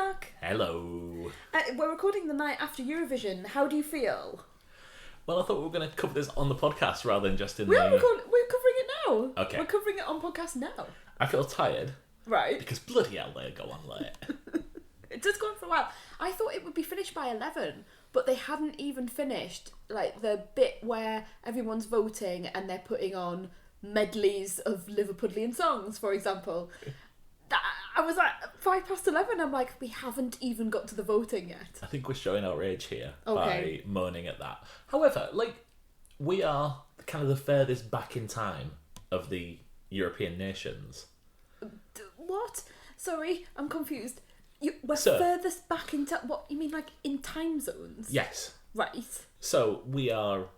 Mark. Hello. We're recording the night after Eurovision. How do you feel? Well, I thought we were going to cover this on the podcast rather than just in We're the... covering it now. Okay. We're covering it on podcast now. I feel tired. Right. Because bloody hell, they go on late. It does go on for a while. I thought it would be finished by 11, but they hadn't even finished, like, the bit where everyone's voting and they're putting on medleys of Liverpudlian songs, for example. I was like, 11, I'm like, we haven't even got to the voting yet. I think we're showing our age here Okay. by moaning at that. However, we are kind of the furthest back in time of the European nations. What? Sorry, I'm confused. We're So- furthest back in time. What you mean, like in time zones? Yes. Right. So we are,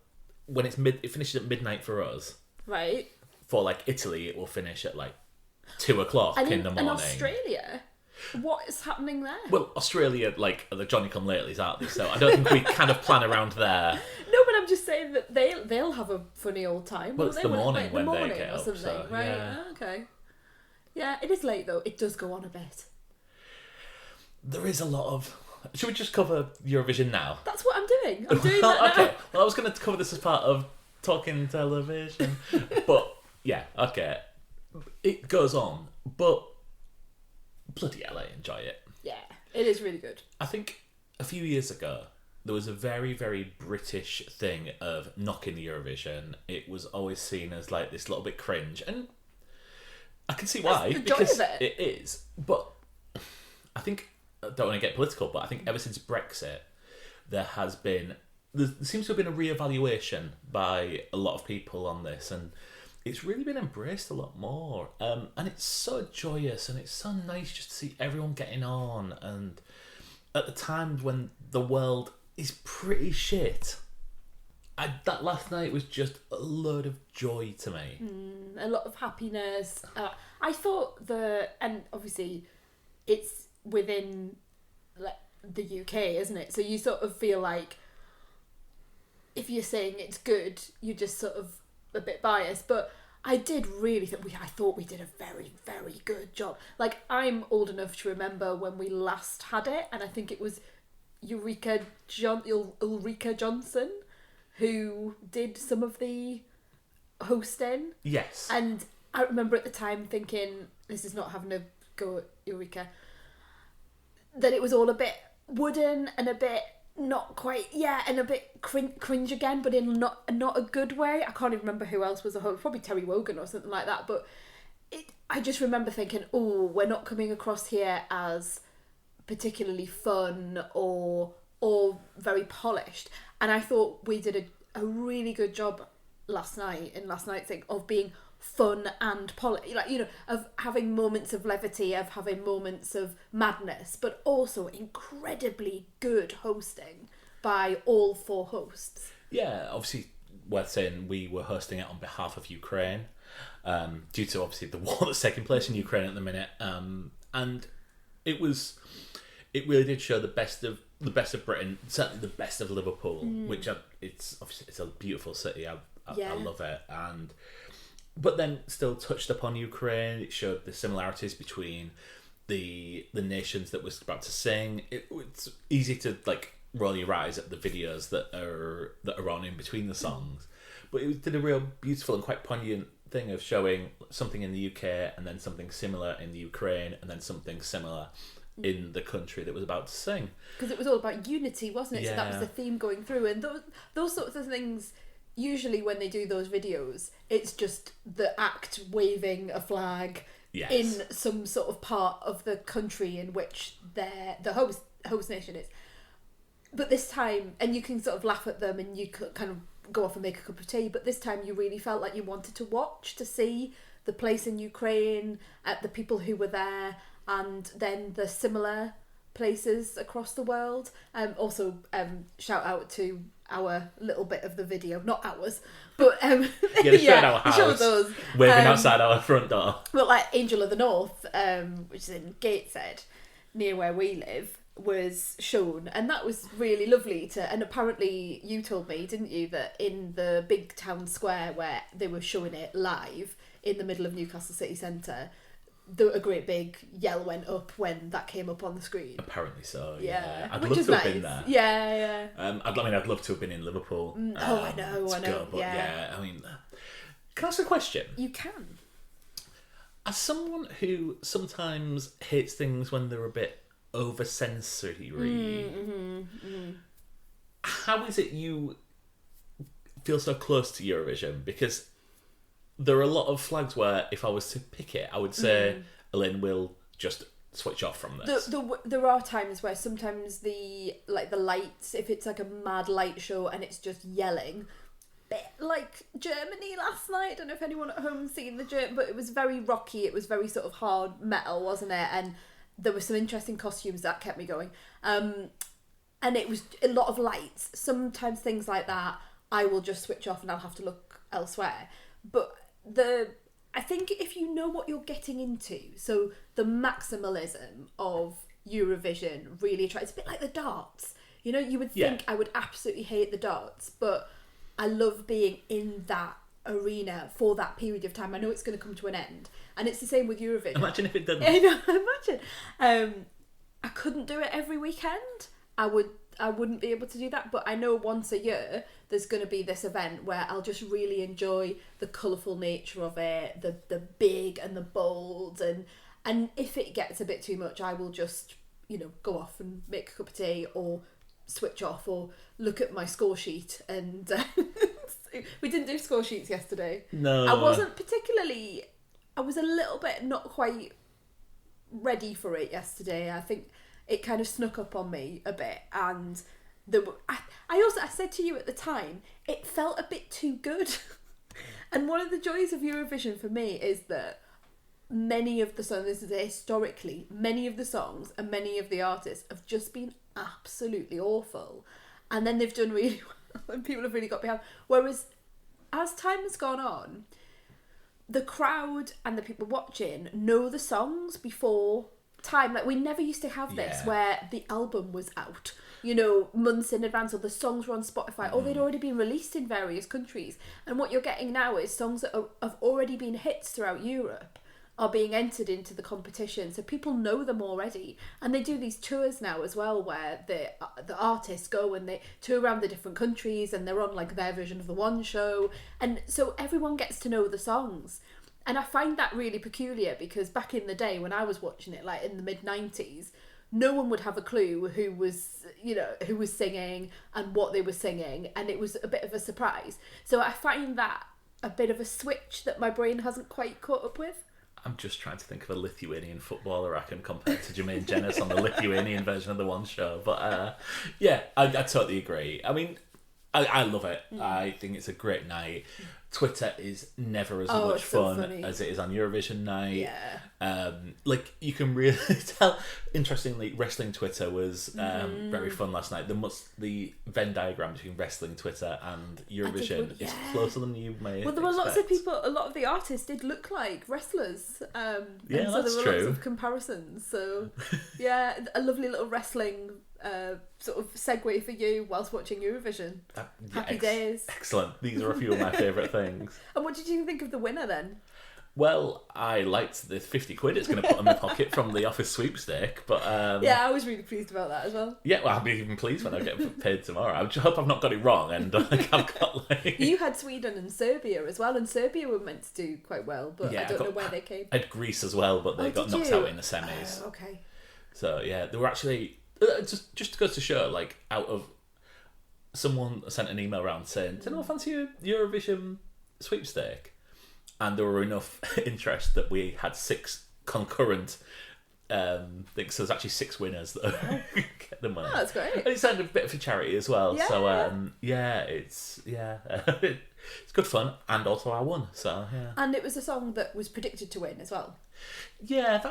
when it finishes at midnight for us. Right. For Italy, it will finish at 2 o'clock in the morning. And Australia, what is happening there? Well, Australia, are the Johnny-come-latelys, aren't they? So I don't think we kind of plan around there. No, but I'm just saying that they'll have a funny old time. Well, won't it's they? the morning when the they morning get or up, something, so, right? yeah. Okay. Yeah, it is late though. It does go on a bit. There is a lot of... Should we just cover Eurovision now? That's what I'm doing. I'm doing that now. Okay. Well, I was going to cover this as part of Talking Television. But, yeah, okay. It goes on, but bloody hell, I enjoy it. Yeah, it is really good. I think a few years ago, there was a very, very British thing of knocking the Eurovision. It was always seen as this little bit cringe, and I can see why. That's the joy because of it. It is. But I think, I don't want to get political, but I think ever since Brexit, there seems to have been a re-evaluation by a lot of people on this, and it's really been embraced a lot more. And it's so joyous, and it's so nice just to see everyone getting on, and at the times when the world is pretty shit, that last night was just a load of joy to me. A lot of happiness. I thought and obviously it's within the UK, isn't it? So you sort of feel like if you're saying it's good, you're just sort of a bit biased. But I did really I thought we did a very, very good job. I'm old enough to remember when we last had it, and I think it was Ulrika Johnson who did some of the hosting. Yes. And I remember at the time thinking, this is not having a go at Eureka, that it was all a bit wooden and a bit not quite, and a bit cringe again, but in not a good way. I can't even remember who else was a host, probably Terry Wogan or something like that, but I just remember thinking, oh, we're not coming across here as particularly fun or very polished. And I thought we did a really good job last night thing of being fun and polished, of having moments of levity, of having moments of madness, but also incredibly good hosting by all four hosts. Yeah, obviously worth saying we were hosting it on behalf of Ukraine, due to obviously the war that's taking place in Ukraine at the minute, and it really did show the best of Britain, certainly the best of Liverpool, which it's a beautiful city. I love it, but then still touched upon Ukraine. It showed the similarities between the nations that was about to sing. It's easy to roll your eyes at the videos that are on in between the songs, but it did a real beautiful and quite poignant thing of showing something in the UK and then something similar in the Ukraine and then something similar in the country that was about to sing. Because it was all about unity, wasn't it? Yeah. So that was the theme going through, and those sorts of things. Usually when they do those videos, it's just the act waving a flag in some sort of part of the country in which the host nation is. But this time, and you can sort of laugh at them and you could kind of go off and make a cup of tea, but this time you really felt like you wanted to watch, to see the place in Ukraine, the people who were there, and then the similar places across the world. Also, shout out to our little bit of the video, not ours, but our house, showed those waving outside our front door. But Angel of the North, which is in Gateshead, near where we live, was shown, and that was really lovely and apparently you told me, didn't you, that in the big town square where they were showing it live in the middle of Newcastle city centre, a great big yell went up when that came up on the screen. Apparently so. Yeah, I'd which love is to have nice. been there. Yeah. I'd love to have been in Liverpool. I know. Go, but yeah, I mean, can I ask a question? You can. As someone who sometimes hates things when they're a bit over sensory, how is it you feel so close to Eurovision? Because there are a lot of flags where if I was to pick it, I would say Elaine will just switch off from this. There are times where sometimes the lights, if it's like a mad light show and it's just yelling, bit like Germany last night. I don't know if anyone at home seen the German, but it was very rocky. It was very sort of hard metal, wasn't it? And there were some interesting costumes that kept me going. And it was a lot of lights. Sometimes things like that, I will just switch off and I'll have to look elsewhere. But I think if you know what you're getting into, so the maximalism of Eurovision really attracts. It's a bit like the darts. You know, you would think I would absolutely hate the darts, but I love being in that arena for that period of time. I know it's going to come to an end, and it's the same with Eurovision. Imagine if it didn't. I know, imagine. I couldn't do it every weekend. I wouldn't be able to do that, but I know once a year there's going to be this event where I'll just really enjoy the colourful nature of it, the big and the bold, and if it gets a bit too much, I will just, go off and make a cup of tea or switch off or look at my score sheet. And we didn't do score sheets yesterday. No. I was a little bit not quite ready for it yesterday. I think it kind of snuck up on me a bit, and I said to you at the time, it felt a bit too good. And one of the joys of Eurovision for me is that many of the songs, historically, many of the songs and many of the artists have just been absolutely awful, and then they've done really well and people have really got behind. Whereas as time has gone on, the crowd and the people watching know the songs before time. Like, we never used to have this where the album was out, months in advance, or the songs were on Spotify, or they'd already been released in various countries. And what you're getting now is songs that have already been hits throughout Europe are being entered into the competition, so people know them already. And they do these tours now as well, where the artists go and they tour around the different countries, and they're on like their version of the one show, and so everyone gets to know the songs. And I find that really peculiar, because back in the day when I was watching it, like in the mid-90s, no one would have a clue who was singing and what they were singing, and it was a bit of a surprise. So I find that a bit of a switch that my brain hasn't quite caught up with. I'm just trying to think of a Lithuanian footballer I can compare to Jermaine Jenis on the Lithuanian version of the one show. But I totally agree. I mean, I love it. I think it's a great night. Twitter is never as much fun as it is on Eurovision night. Yeah. You can really tell. Interestingly, wrestling Twitter was very fun last night. The Venn diagram between wrestling Twitter and Eurovision is closer than you may. Well, there were lots of people. A lot of the artists did look like wrestlers. Yeah, so that's there were true. lots of comparisons. So, yeah, a lovely little wrestling sort of segue for you whilst watching Eurovision. Happy days. Excellent. These are a few of my favourite things. And what did you think of the winner then? Well, I liked the 50 quid it's going to put in my pocket from the office sweepstake, but... yeah, I was really pleased about that as well. Yeah, well, I'll be even pleased when I get paid tomorrow. I just hope I've not got it wrong, and I've got You had Sweden and Serbia as well, and Serbia were meant to do quite well, but I don't know where they came. I had Greece as well, but they got knocked out in the semis. Okay. So, yeah, they were actually... Just to go to show, out of... Someone sent an email around saying, do you know, fancy a Eurovision sweepstake? And there were enough interest that we had 6 concurrent things. So there's actually 6 winners that get the money. Oh, that's great. And it's a bit of a charity as well. Yeah. So it's it's good fun. And also I won. So yeah. And it was a song that was predicted to win as well. Yeah,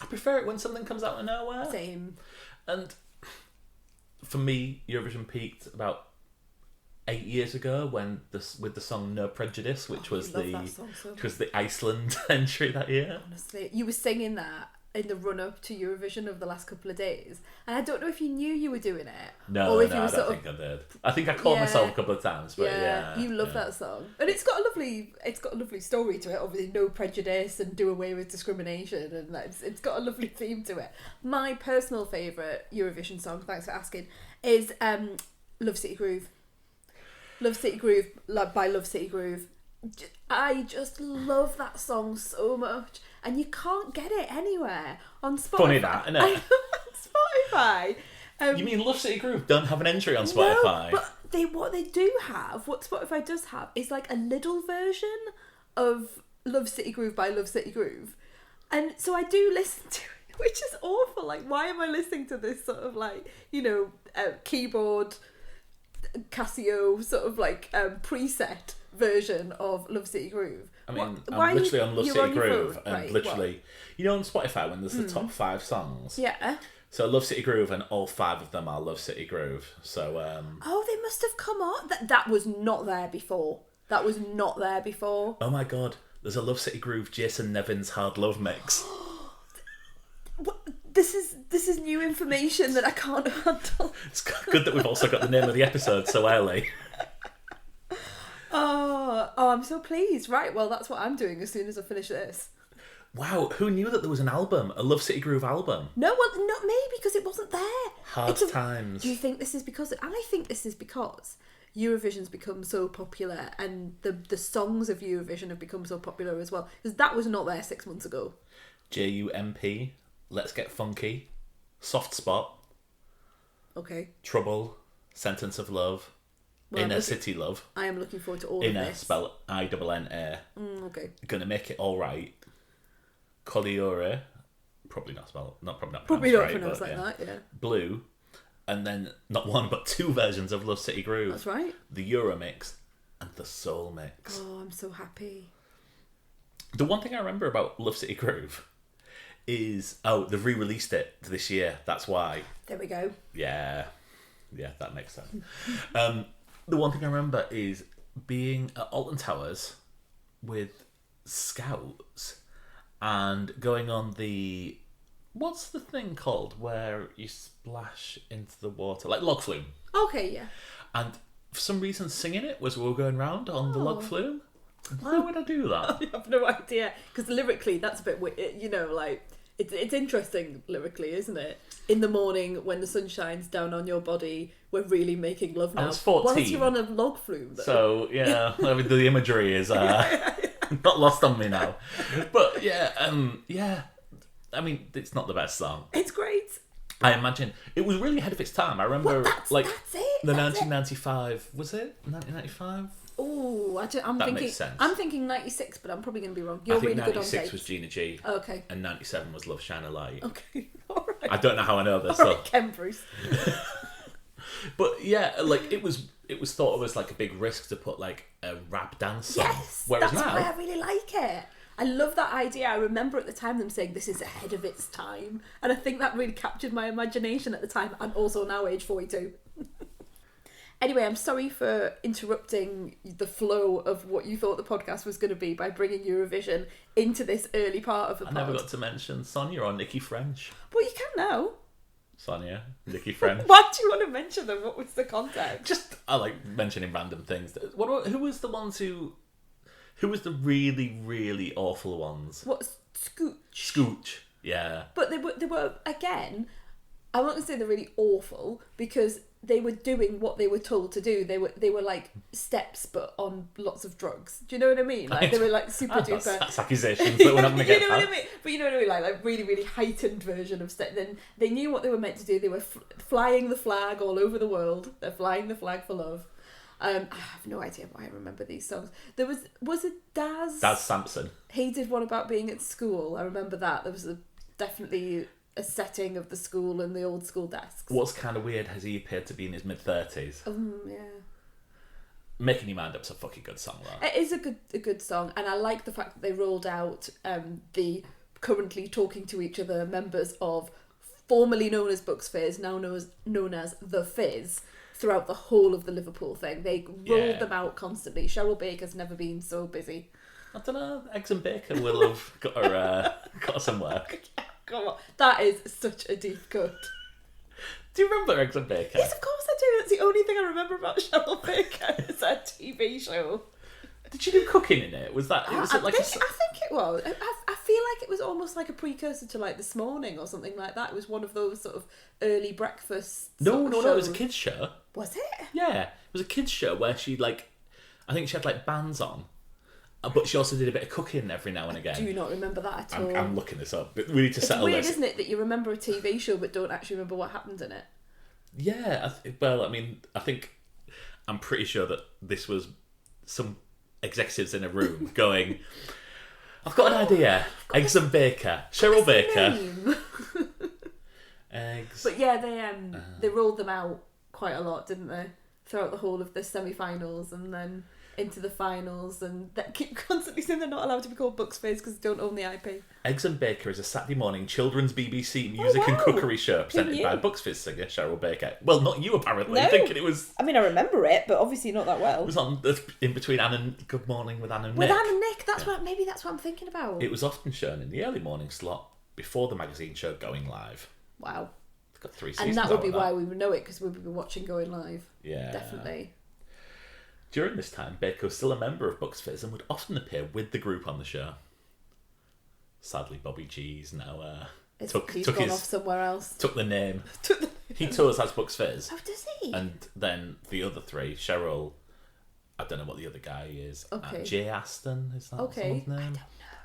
I prefer it when something comes out of nowhere. Same. And for me, Eurovision peaked about 8 years ago with the song No Prejudice, which was the Iceland entry that year. Honestly, you were singing that in the run up to Eurovision over the last couple of days, and I don't know if you knew you were doing it. No, or if no, you were I don't think I did. I think I caught myself a couple of times, but you love that song, and it's got a lovely story to it. Obviously, no prejudice and do away with discrimination, and it's got a lovely theme to it. My personal favourite Eurovision song, thanks for asking, is Love City Groove. Love City Groove by Love City Groove. I just love that song so much, and you can't get it anywhere on Spotify. Funny that, isn't it? I know, on Spotify. You mean Love City Groove don't have an entry on Spotify? No, but what Spotify does have is like a little version of Love City Groove by Love City Groove, and so I do listen to it, which is awful. Like, why am I listening to this sort of like, keyboard Casio sort of like preset version of Love City Groove? I mean, I'm literally on Love City Groove, and right, literally, on Spotify when there's the top 5 songs. Yeah. So Love City Groove, and all 5 of them are Love City Groove. So. Oh, they must have come on. That was not there before. Oh my God! There's a Love City Groove Jason Nevins Hard Love mix. This is new information that I can't handle. It's good that we've also got the name of the episode so early. Oh, I'm so pleased. Right, well, that's what I'm doing as soon as I finish this. Wow, who knew that there was an album, a Love City Groove album? No, well, not me, because it wasn't there. Hard times. Do you think this is because... I think this is because Eurovision's become so popular, and the songs of Eurovision have become so popular as well, because that was not there 6 months ago. JUMP, Let's Get Funky, Soft Spot, okay, Trouble, Sentence of Love, Inner City Love. I am looking forward to all Inner, of this. spell I-double-N-A. Okay. Gonna Make It Alright. Colliore, probably not Probably not right, pronounced like that, yeah. Blue, and then not one but 2 versions of Love City Groove. That's right. The Euro mix and the Soul mix. Oh, I'm so happy. The one thing I remember about Love City Groove is, they've re-released it this year. That's why. There we go. Yeah, that makes sense. The one thing I remember is being at Alton Towers with scouts and going on the... What's the thing called where you splash into the water? Like log flume. Okay, yeah. And for some reason singing it was we were going round on the log flume. Why would I do that? I have no idea. Because lyrically, that's a bit weird. It's interesting lyrically, isn't it? In the morning when the sun shines down on your body, we're really making love now. I was 14. Whilst you're on a log flume, though. So, yeah, I mean, the imagery is not lost on me now. But, yeah, I mean, it's not the best song. It's great. I imagine it was really ahead of its time. I remember, that's it. The 1995, was it? 1995? Oh, I'm That thinking. makes sense. I'm thinking 96, but I'm probably going to be wrong. You're I think really good on 96 dates. was Gina G. Oh, okay. And 97 was Love Shine a Light. Okay, all right. I don't know how I know this. All right, Ken Bruce. But yeah, like it was thought of as like a big risk to put like a rap dance song. Yes, Whereas that's now, why I really like it. I love that idea. I remember at the time them saying this is ahead of its time, and I think that really captured my imagination at the time, and also now age 42. Anyway, I'm sorry for interrupting the flow of what you thought the podcast was going to be by bringing Eurovision into this early part of the pod. I never got to mention Sonia or Nikki French. Well, you can now. Sonia, Nikki French. Why do you want to mention them? What was the context? Just, I like mentioning random things. Who was the ones who was the really, really awful ones? What, Scooch? Scooch, yeah. But they were again, I'm not going to say they're really awful, because they were doing what they were told to do. They were like steps, but on lots of drugs. Do you know what I mean? Like they were like super duper. That's accusations that we're not going to get. You know what I mean? But you know what I mean? Like really, really heightened version of step. Then they knew what they were meant to do. They were flying the flag all over the world. They're flying the flag for love. I have no idea why I remember these songs. There was it Daz Sampson. He did one about being at school. I remember that. There was definitely a setting of the school and the old school desks. What's kind of weird has he appeared to be in his mid-30s. Yeah. Making Your Mind Up's a fucking good song, though. It is a good song, and I like the fact that they rolled out the currently talking to each other members of formerly known as Bucks Fizz, now known as The Fizz, throughout the whole of the Liverpool thing. They rolled them out constantly. Cheryl Baker's never been so busy. I don't know. Eggs and Bacon will have got her some work. Come on. That is such a deep cut. Do you remember Eggs and Bacon? Yes, of course I do. That's the only thing I remember about Cheryl Baker. It's a TV show. Did you do cooking in it? Was it like I think it was. I feel like it was almost like a precursor to like This Morning or something like that. It was one of those sort of early breakfast No, shows. it was a kids show. Was it? Yeah, it was a kids show where she like, I think she had like bands on, but she also did a bit of cooking every now and again. Do you not remember that at all? I'm looking this up. But we need to settle It's weird, this. isn't it, that you remember a TV show but don't actually remember what happened in it? Yeah, I'm pretty sure that this was some executives in a room going, I've got an idea. Eggs and Baker. Cheryl Baker. Eggs. But yeah, they rolled them out quite a lot, didn't they? Throughout the whole of the semi-finals and then into the finals, and that keep constantly saying they're not allowed to be called Bucks Fizz because they don't own the IP. Eggs and Baker is a Saturday morning children's BBC music and cookery show presented by Bucks Fizz singer Cheryl Baker. Well, not you apparently. No. Thinking it was. I mean, I remember it, but obviously not that well. It was on in between Anne and Good Morning with Anne and With Nick. Anne and Nick, that's what I'm thinking about. It was often shown in the early morning slot before the magazine show Going Live. Wow. It's got 3 seasons. And that would be out of why we would know it, because we would be watching Going Live. Yeah. Definitely. During this time, Baker was still a member of Bucks Fizz and would often appear with the group on the show. Sadly, Bobby G's now He's gone off somewhere else. Took the name. He tours as Bucks Fizz. Oh, does he? And then the other three, Cheryl, I don't know what the other guy is. Okay. Jay Aston, is that someone's name?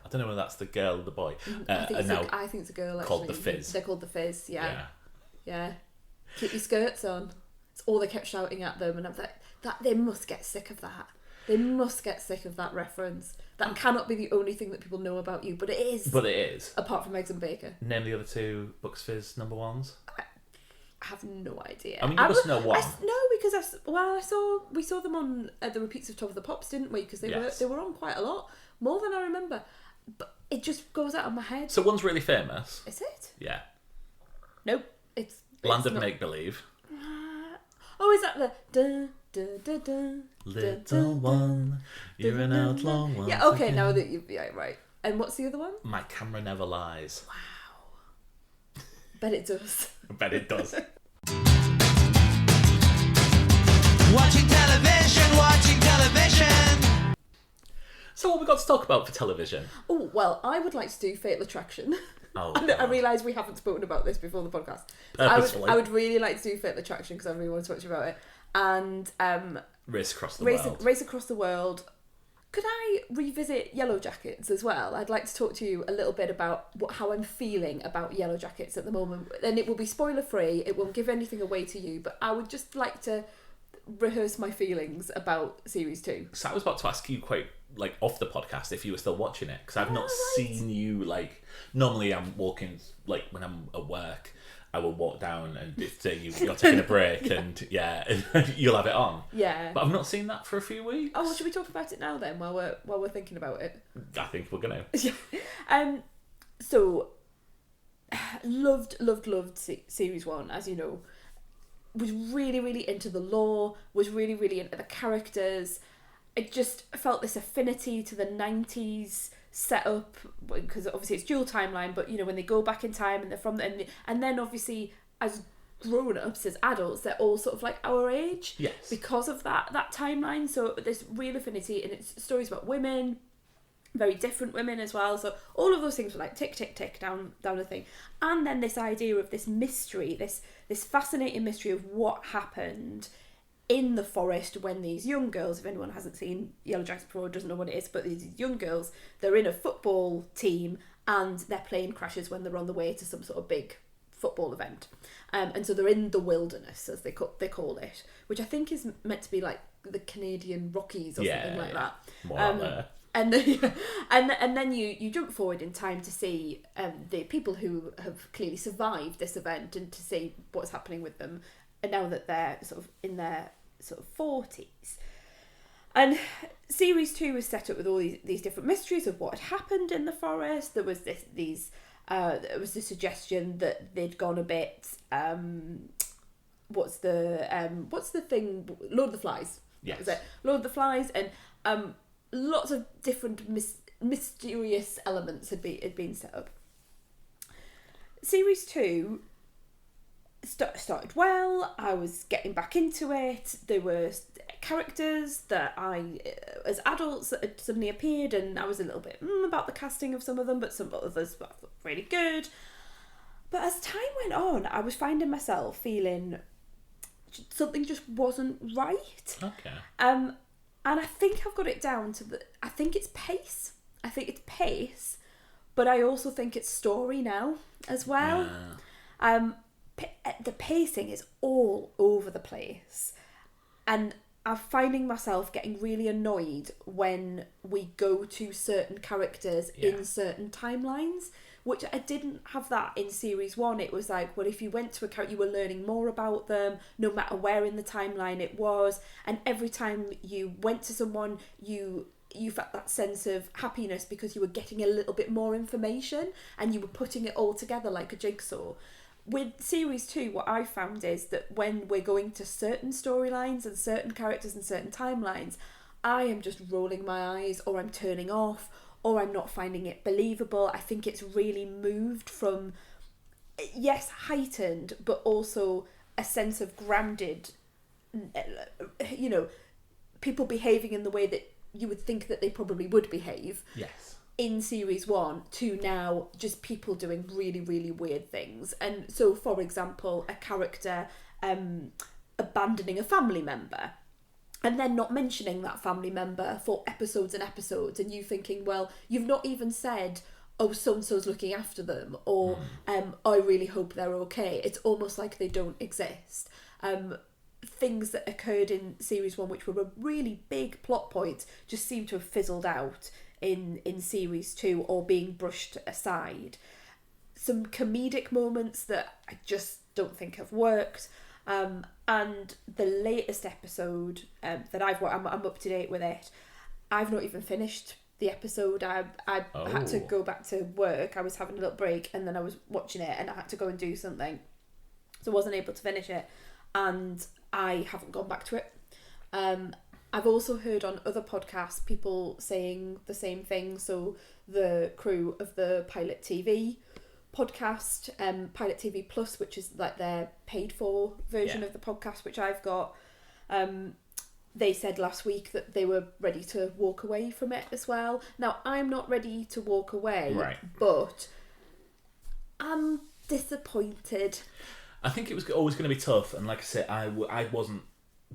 I don't know whether that's the girl or the boy. I think it's a girl, actually. Called the Fizz. They're called the Fizz, yeah. Keep your skirts on. It's all they kept shouting at them, and I'm like, that they must get sick of that. They must get sick of that reference. That cannot be the only thing that people know about you, but it is. But it is. Apart from Eggs and Bacon. Name the other two Bucks Fizz number ones. I have no idea. I mean, you must know one. No, because we saw them on the repeats of Top of the Pops, didn't we? Because they were on quite a lot, more than I remember. But it just goes out of my head. So one's really famous. Is it? Yeah. Nope. It's Land of not. Make Believe. Oh, is that the da da da da? Little one, you're an outlaw one. Yeah. Okay. Now that you've right. And what's the other one? My Camera Never Lies. Wow. Bet it does. I bet it does. Watching television. So what we got to talk about for television? Oh, well, I would like to do Fatal Attraction. Oh, I realise we haven't spoken about this before the podcast. Purposefully. I would really like to do Fatal Attraction because I really want to talk to you about it. And Race Across the World. Race Across the World. Could I revisit Yellowjackets as well? I'd like to talk to you a little bit about how I'm feeling about Yellowjackets at the moment. And it will be spoiler free. It won't give anything away to you. But I would just like to rehearse my feelings about series 2. So I was about to ask you quite like off the podcast if you were still watching it, because I've not seen you like. Normally I'm walking, like when I'm at work, I will walk down and if say you're taking a break and you'll have it on. Yeah. But I've not seen that for a few weeks. Oh, well, should we talk about it now then while we're thinking about it? I think we're gonna. So loved series 1, as you know. Was really, really into the lore, was really, really into the characters. I just felt this affinity to the 90s setup, because obviously it's dual timeline, but you know, when they go back in time and they're from the, and then obviously as grown-ups, as adults, they're all sort of like our age. Yes. Because of that timeline. So there's real affinity, and it's stories about women, very different women as well. So all of those things were like tick, tick, tick down the thing. And then this idea of this mystery, this fascinating mystery of what happened in the forest when these young girls, if anyone hasn't seen Yellowjackets before, doesn't know what it is, but these young girls, they're in a football team and their plane crashes when they're on the way to some sort of big football event. And so they're in the wilderness, as they call it, which I think is meant to be like the Canadian Rockies or something like that. More out there. And then you jump forward in time to see the people who have clearly survived this event and to see what's happening with them, and now that they're sort of in their sort of 40s. And series 2 was set up with all these different mysteries of what had happened in the forest. There was there was the suggestion that they'd gone a bit. What's the thing? Lord of the Flies. Yes. Was it Lord of the Flies? And lots of different mysterious elements had been set up. series 2 started well. I was getting back into it. There were characters that I, as adults, that had suddenly appeared, and I was a little bit about the casting of some of them, but some others were really good. But as time went on, I was finding myself feeling something just wasn't right. Okay. And I think I've got it down to I think it's pace. But I also think it's story now as well. The pacing is all over the place, and I'm finding myself getting really annoyed when we go to certain characters in certain timelines, which I didn't have that in series 1. It was like, well, if you went to a character, you were learning more about them, no matter where in the timeline it was, and every time you went to someone, you felt that sense of happiness because you were getting a little bit more information and you were putting it all together like a jigsaw. With series 2, what I found is that when we're going to certain storylines and certain characters and certain timelines, I am just rolling my eyes, or I'm turning off, or I'm not finding it believable. I think it's really moved from, yes, heightened, but also a sense of grounded, you know, people behaving in the way that you would think that they probably would behave. Yes. In series 1 to now just people doing really, really weird things. And so, for example, a character abandoning a family member and then not mentioning that family member for episodes and episodes, and you thinking, well, you've not even said, oh, so-and-so's looking after them, or I really hope they're okay. It's almost like they don't exist. Things that occurred in series 1 which were a really big plot point just seem to have fizzled out in series 2, or being brushed aside. Some comedic moments that I just don't think have worked. And the latest episode that I've watched, I'm up to date with it. I've not even finished the episode. I had to go back to work. I was having a little break, and then I was watching it, and I had to go and do something, so I wasn't able to finish it, and I haven't gone back to it. I've also heard on other podcasts people saying the same thing. So the crew of the Pilot TV podcast, Pilot TV Plus, which is like their paid for version of the podcast, which I've got, they said last week that they were ready to walk away from it as well. Now, I'm not ready to walk away, but I'm disappointed. I think it was always going to be tough, and like I said, I wasn't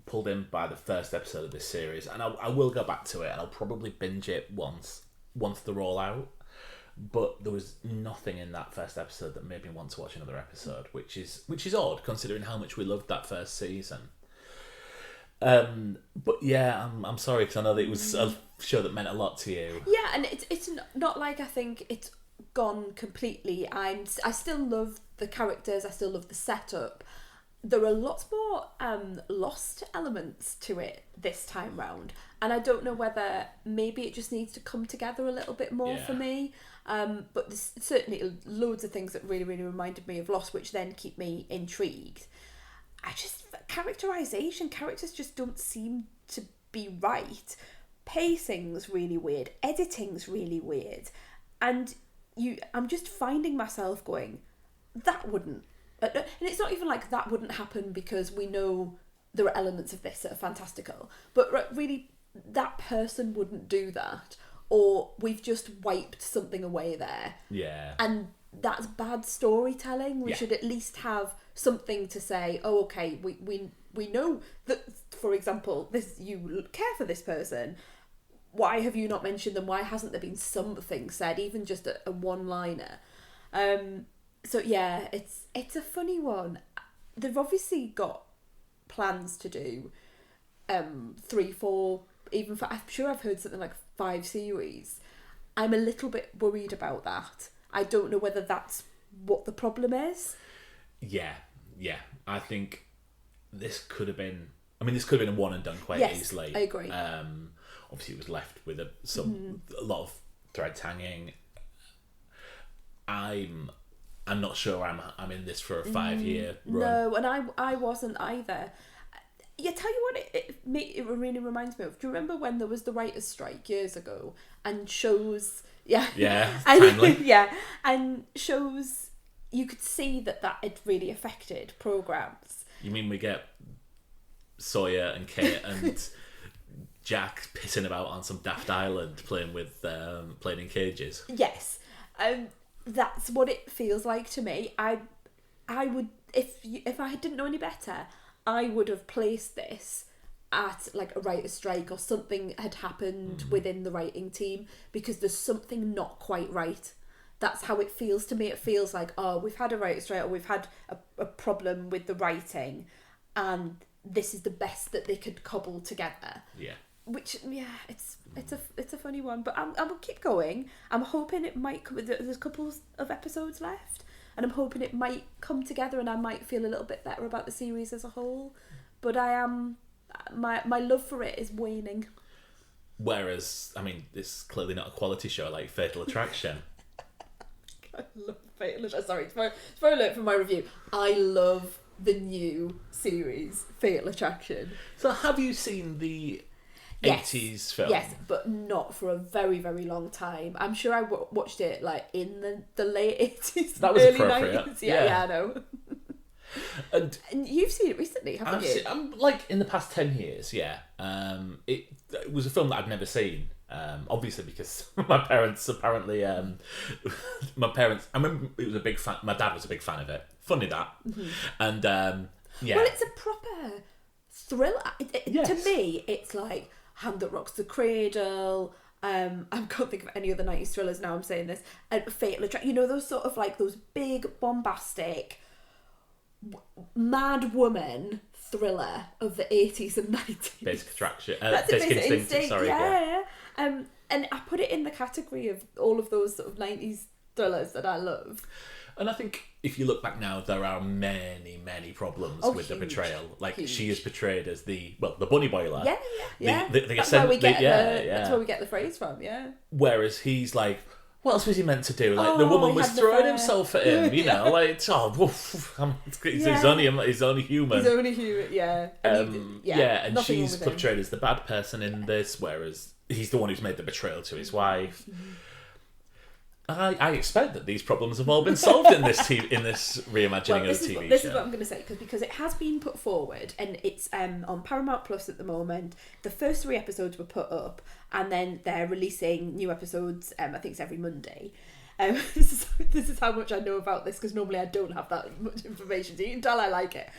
pulled in by the first episode of this series, and I will go back to it, and I'll probably binge it once they're all out. But there was nothing in that first episode that made me want to watch another episode, which is odd considering how much we loved that first season. But yeah, I'm sorry, because I know that it was a show that meant a lot to you. Yeah, and it's not like I think it's gone completely. I still love the characters. I still love the setup. There are lots more lost elements to it this time round, and I don't know whether maybe it just needs to come together a little bit more for me. But there's certainly loads of things that really, really reminded me of Lost, which then keep me intrigued. Characters just don't seem to be right. Pacing's really weird. Editing's really weird, and I'm just finding myself going, that wouldn't. And it's not even like that wouldn't happen because we know there are elements of this that are fantastical. But really, that person wouldn't do that. Or we've just wiped something away there. Yeah. And that's bad storytelling. We should at least have something to say, oh, okay, we know that, for example, you care for this person. Why have you not mentioned them? Why hasn't there been something said, even just a one-liner? So yeah, it's a funny one. They've obviously got plans to do 3, 4, even I'm sure I've heard something like 5 series. I'm a little bit worried about that. I don't know whether that's what the problem is. Yeah. I think this could have been a one and done quite easily. I agree. Obviously, it was left with a lot of threads hanging. I'm not sure I'm in this for a 5-year run. No, and I wasn't either. Yeah, tell you what, it really reminds me of. Do you remember when there was the writers' strike years ago, and shows, timely. and shows you could see that it really affected programmes. You mean we get Sawyer and Kate and Jack pissing about on some daft island playing in cages? Yes, that's what it feels like to me. I would, if I didn't know any better, I would have placed this at like a writer's strike or something had happened within the writing team, because there's something not quite right. That's how it feels to me. It feels like, oh, we've had a writer's strike, or we've had a problem with the writing, and this is the best that they could cobble together. Yeah. Which, yeah, it's a funny one, but I will keep going. I'm hoping it might come. There's a couple of episodes left, and I'm hoping it might come together, and I might feel a little bit better about the series as a whole. But my love for it is waning. Whereas, I mean, it's clearly not a quality show like Fatal Attraction. I love Fatal Attraction. Sorry, spoiler alert for my review. I love the new series, Fatal Attraction. So have you seen the 80s film? Yes, but not for a very, very long time. I'm sure I watched it like in the late 80s, that was early appropriate. 90s. Yeah, I know. And you've seen it recently, haven't you? I'm like in the past 10 years, yeah. It was a film that I'd never seen. Obviously because my parents apparently I remember it was a big fan. My dad was a big fan of it. Funny that. And yeah. Well, it's a proper thriller. Yes. To me, it's like Hand That Rocks the Cradle. I can't think of any other 90s thrillers now I'm saying this. Fatal Attraction. You know, those sort of like those big bombastic mad woman thriller of the 80s and 90s. Basic Attraction. That's Basic Instinct. Sorry. Yeah. And I put it in the category of all of those sort of 90s thrillers that I love. And I think if you look back now, there are many, many problems with the portrayal. Like she is portrayed as the bunny boiler. Yeah. That's where we get that's where we get the phrase from. Yeah. Whereas he's like, what else was he meant to do? Like the woman was throwing himself at him, you know, like he's only human. He's only human, yeah. And she's portrayed as the bad person in this, whereas he's the one who's made the betrayal to his wife. I expect that these problems have all been solved in this reimagining of the TV show. This is what I'm going to say, because it has been put forward, and it's on Paramount Plus at the moment. The first 3 episodes were put up, and then they're releasing new episodes. I think it's every Monday. This is how much I know about this, because normally I don't have that much information, so you can tell I like it.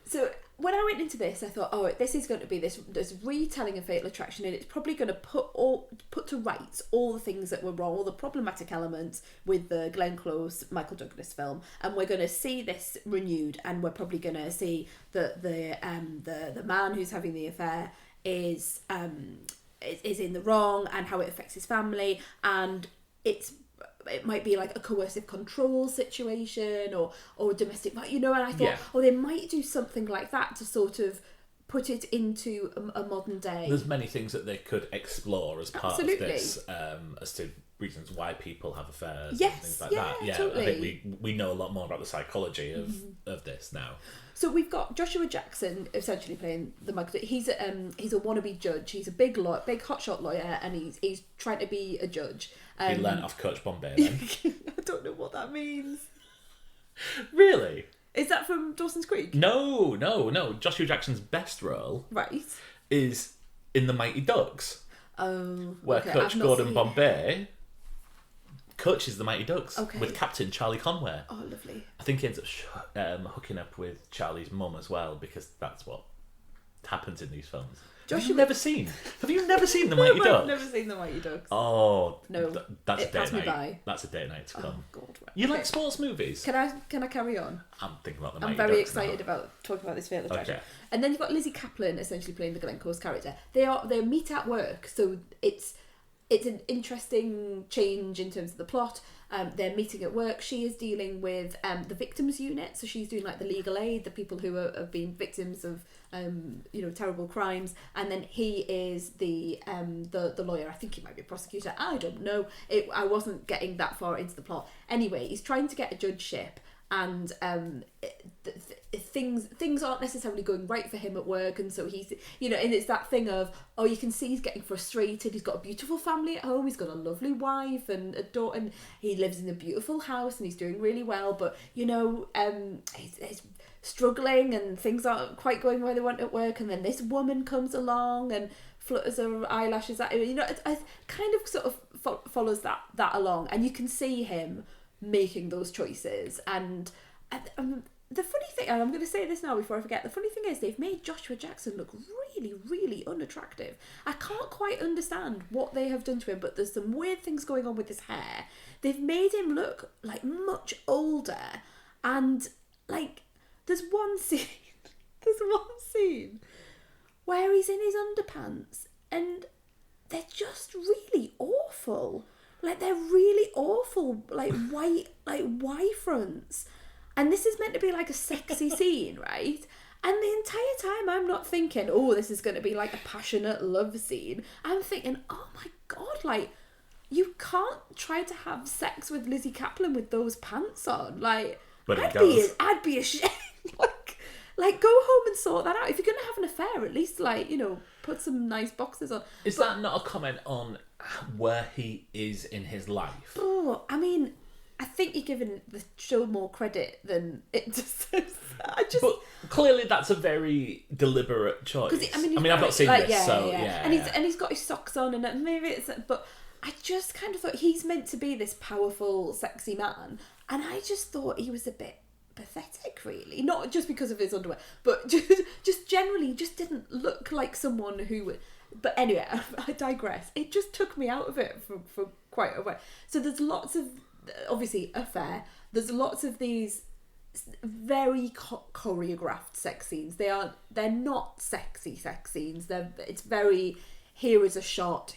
So when I went into this, I thought, oh, this is going to be this retelling of Fatal Attraction, and it's probably going to put to rights all the things that were wrong, all the problematic elements with the Glenn Close, Michael Douglas film, and we're going to see this renewed, and we're probably going to see that the man who's having the affair is in the wrong, and how it affects his family, and it might be like a coercive control situation or domestic, you know, and I thought, they might do something like that to sort of put it into a modern day. There's many things that they could explore as part of this, as to reasons why people have affairs and things like that. Yeah, totally. I think we know a lot more about the psychology of this now. So we've got Joshua Jackson essentially playing the Michael. He's a wannabe judge. He's a big hotshot lawyer, and he's trying to be a judge. He learnt off Coach Bombay then. I don't know what that means. Really? Is that from Dawson's Creek? No. Joshua Jackson's best role is in The Mighty Ducks. Oh, where Coach Gordon Bombay coaches the Mighty Ducks with Captain Charlie Conway. Oh, lovely. I think he ends up hooking up with Charlie's mum as well, because that's what happens in these films. Have you never seen The Mighty Ducks? I've never seen The Mighty Ducks. Oh, no. That's a date night. That's a date night to come. Oh, God. Right. You like sports movies? Can I carry on? I'm thinking about The Mighty Ducks. I'm very excited about talking about this Fatal Attraction. And then you've got Lizzie Kaplan essentially playing the Glenn Close character. They meet at work, so it's an interesting change in terms of the plot. They're meeting at work. She is dealing with the victims unit, so she's doing like the legal aid, the people who have been victims of terrible crimes, and then he is the lawyer. I think he might be a prosecutor. I don't know. I wasn't getting that far into the plot. Anyway, he's trying to get a judgeship, and things aren't necessarily going right for him at work, and so he's, you know, and it's that thing of, oh, you can see he's getting frustrated. He's got a beautiful family at home. He's got a lovely wife and a daughter, and he lives in a beautiful house, and he's doing really well. But you know, he's struggling, and things aren't quite going where they want at work. And then this woman comes along and flutters her eyelashes at him. You know, it kind of sort of follows that along, and you can see him making those choices. And the funny thing, and I'm going to say this now before I forget, the funny thing is they've made Joshua Jackson look really, really unattractive. I can't quite understand what they have done to him, but there's some weird things going on with his hair. They've made him look like much older, and like there's one scene where he's in his underpants and they're just really awful. Like they're really awful, like white, like Y fronts. And this is meant to be like a sexy scene, right? And the entire time I'm not thinking, oh, this is going to be like a passionate love scene. I'm thinking, oh my God, like, you can't try to have sex with Lizzie Kaplan with those pants on. Like, But I'd be ashamed. Like, go home and sort that out. If you're going to have an affair, at least, like, you know, put some nice boxes on. Is that not a comment on where he is in his life? Oh, I mean, I think you're giving the show more credit than it deserves. But clearly that's a very deliberate choice. I mean, I've not seen like, this, so yeah. And he's got his socks on, and maybe it's... But I just kind of thought he's meant to be this powerful, sexy man, and I just thought he was a bit pathetic, really. Not just because of his underwear, but just generally just didn't look like someone who would... But anyway, I digress. It just took me out of it for quite a while. So there's lots of, obviously, affair. There's lots of these very choreographed sex scenes. They're not sexy sex scenes. It's very, here is a shot,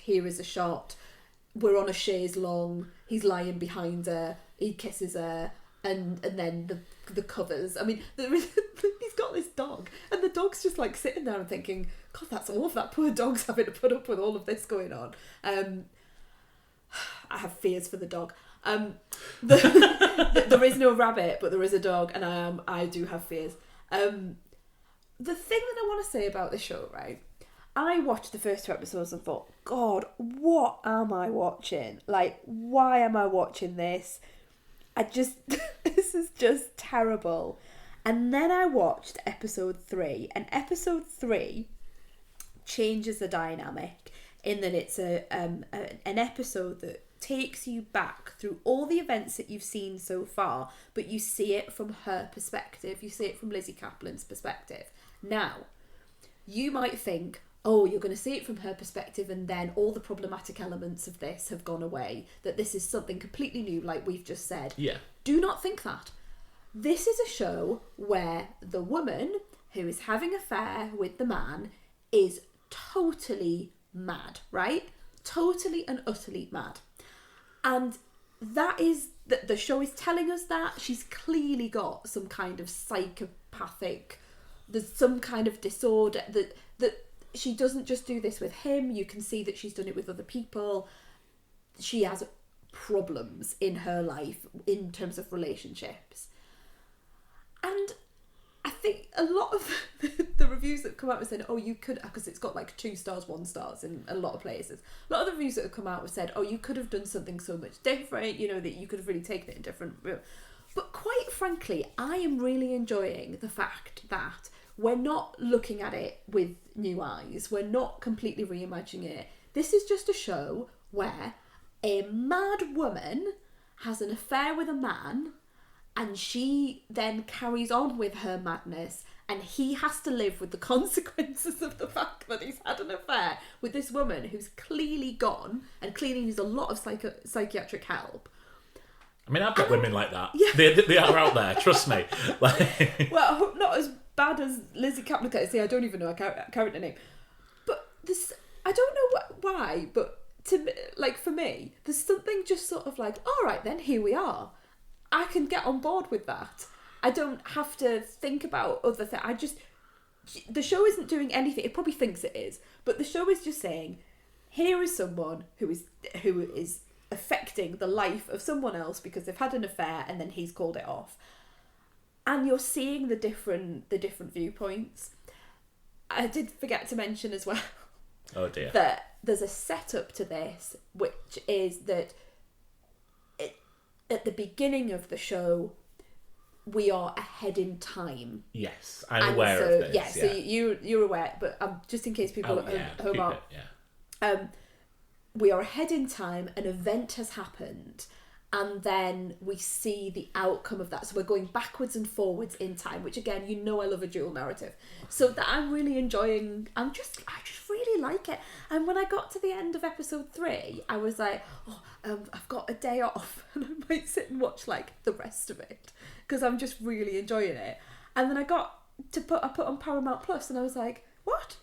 we're on a chaise long, he's lying behind her, he kisses her, and then the covers. I mean, he's got this dog, and the dog's just like sitting there and thinking, God, that's awful. That poor dog's having to put up with all of this going on. I have fears for the dog. There is no rabbit, but there is a dog, and I do have fears. The thing that I want to say about this show, right? I watched the first 2 episodes and thought, God, what am I watching? Like, why am I watching this? This is just terrible. And then I watched episode 3, and episode 3 changes the dynamic in that it's an episode that takes you back through all the events that you've seen so far, but you see it from her perspective. You see it from Lizzie Kaplan's perspective. Now, you might think, oh, you're going to see it from her perspective, and then all the problematic elements of this have gone away, that this is something completely new, like we've just said. Yeah. Do not think that. This is a show where the woman who is having an affair with the man is totally mad, right? Totally and utterly mad. And that is, the show is telling us that she's clearly got some kind of psychopathic, there's some kind of disorder, that she doesn't just do this with him. You can see that she's done it with other people. She has problems in her life in terms of relationships. And I think a lot of the reviews that have come out have said, oh, you could, because it's got like 2 stars, 1 stars in a lot of places. A lot of the reviews that have come out have said, oh, you could have done something so much different, you know, that you could have really taken it in different route. But quite frankly, I am really enjoying the fact that we're not looking at it with new eyes. We're not completely reimagining it. This is just a show where a mad woman has an affair with a man, and she then carries on with her madness, and he has to live with the consequences of the fact that he's had an affair with this woman who's clearly gone and clearly needs a lot of psychiatric help. I mean, I've got women like that. Yeah. They are out there, trust me. Like... Well, not as bad as Lizzie Kaplan. See, I don't even know her character name. But this, I don't know why, but for me, there's something just sort of like, all right then, here we are. I can get on board with that. I don't have to think about other things. The show isn't doing anything. It probably thinks it is, but the show is just saying, here is someone who is affecting the life of someone else because they've had an affair and then he's called it off. and you're seeing the different viewpoints. I did forget to mention as well. Oh dear. That there's a setup to this, which is that at the beginning of the show, we are ahead in time. Yes, I'm aware of this. Yeah, so you're aware, but just in case people at home aren't. We are ahead in time. An event has happened, and then we see the outcome of that. So we're going backwards and forwards in time, which again, I love a dual narrative. So that I'm really enjoying. I just really like it. And when I got to the end of episode 3, I was like, I've got a day off, and I might sit and watch like the rest of it because I'm just really enjoying it. And then I put on Paramount Plus, and I was like, what?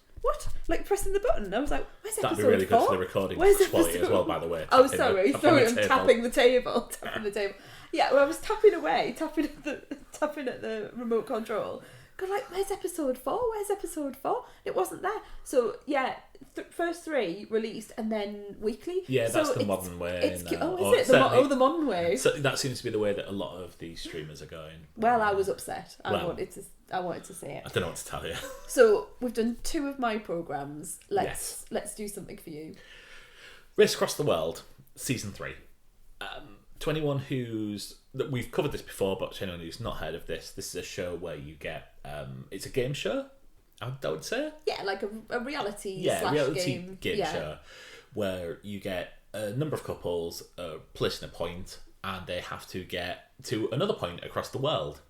Like pressing the button. I was like, where's episode 4? That'd be really good for the recording quality as well, by the way. Oh, sorry, I'm tapping the table. Yeah, well, I was tapping away, tapping at the remote control. Go like, where's episode 4? It wasn't there. So yeah, first 3 released and then weekly. Yeah, so that's the modern way. Is it the modern way? So that seems to be the way that a lot of these streamers are going. Well, I was upset. I wanted to see it. I don't know what to tell you. So we've done 2 of my programmes. Let's do something for you. Race Across the World, season 3. To anyone we've covered this before, but to anyone who's not heard of this is a show where you get it's a game show, I would say. Yeah, like a reality game show where you get a number of couples placing a point, and they have to get to another point across the world.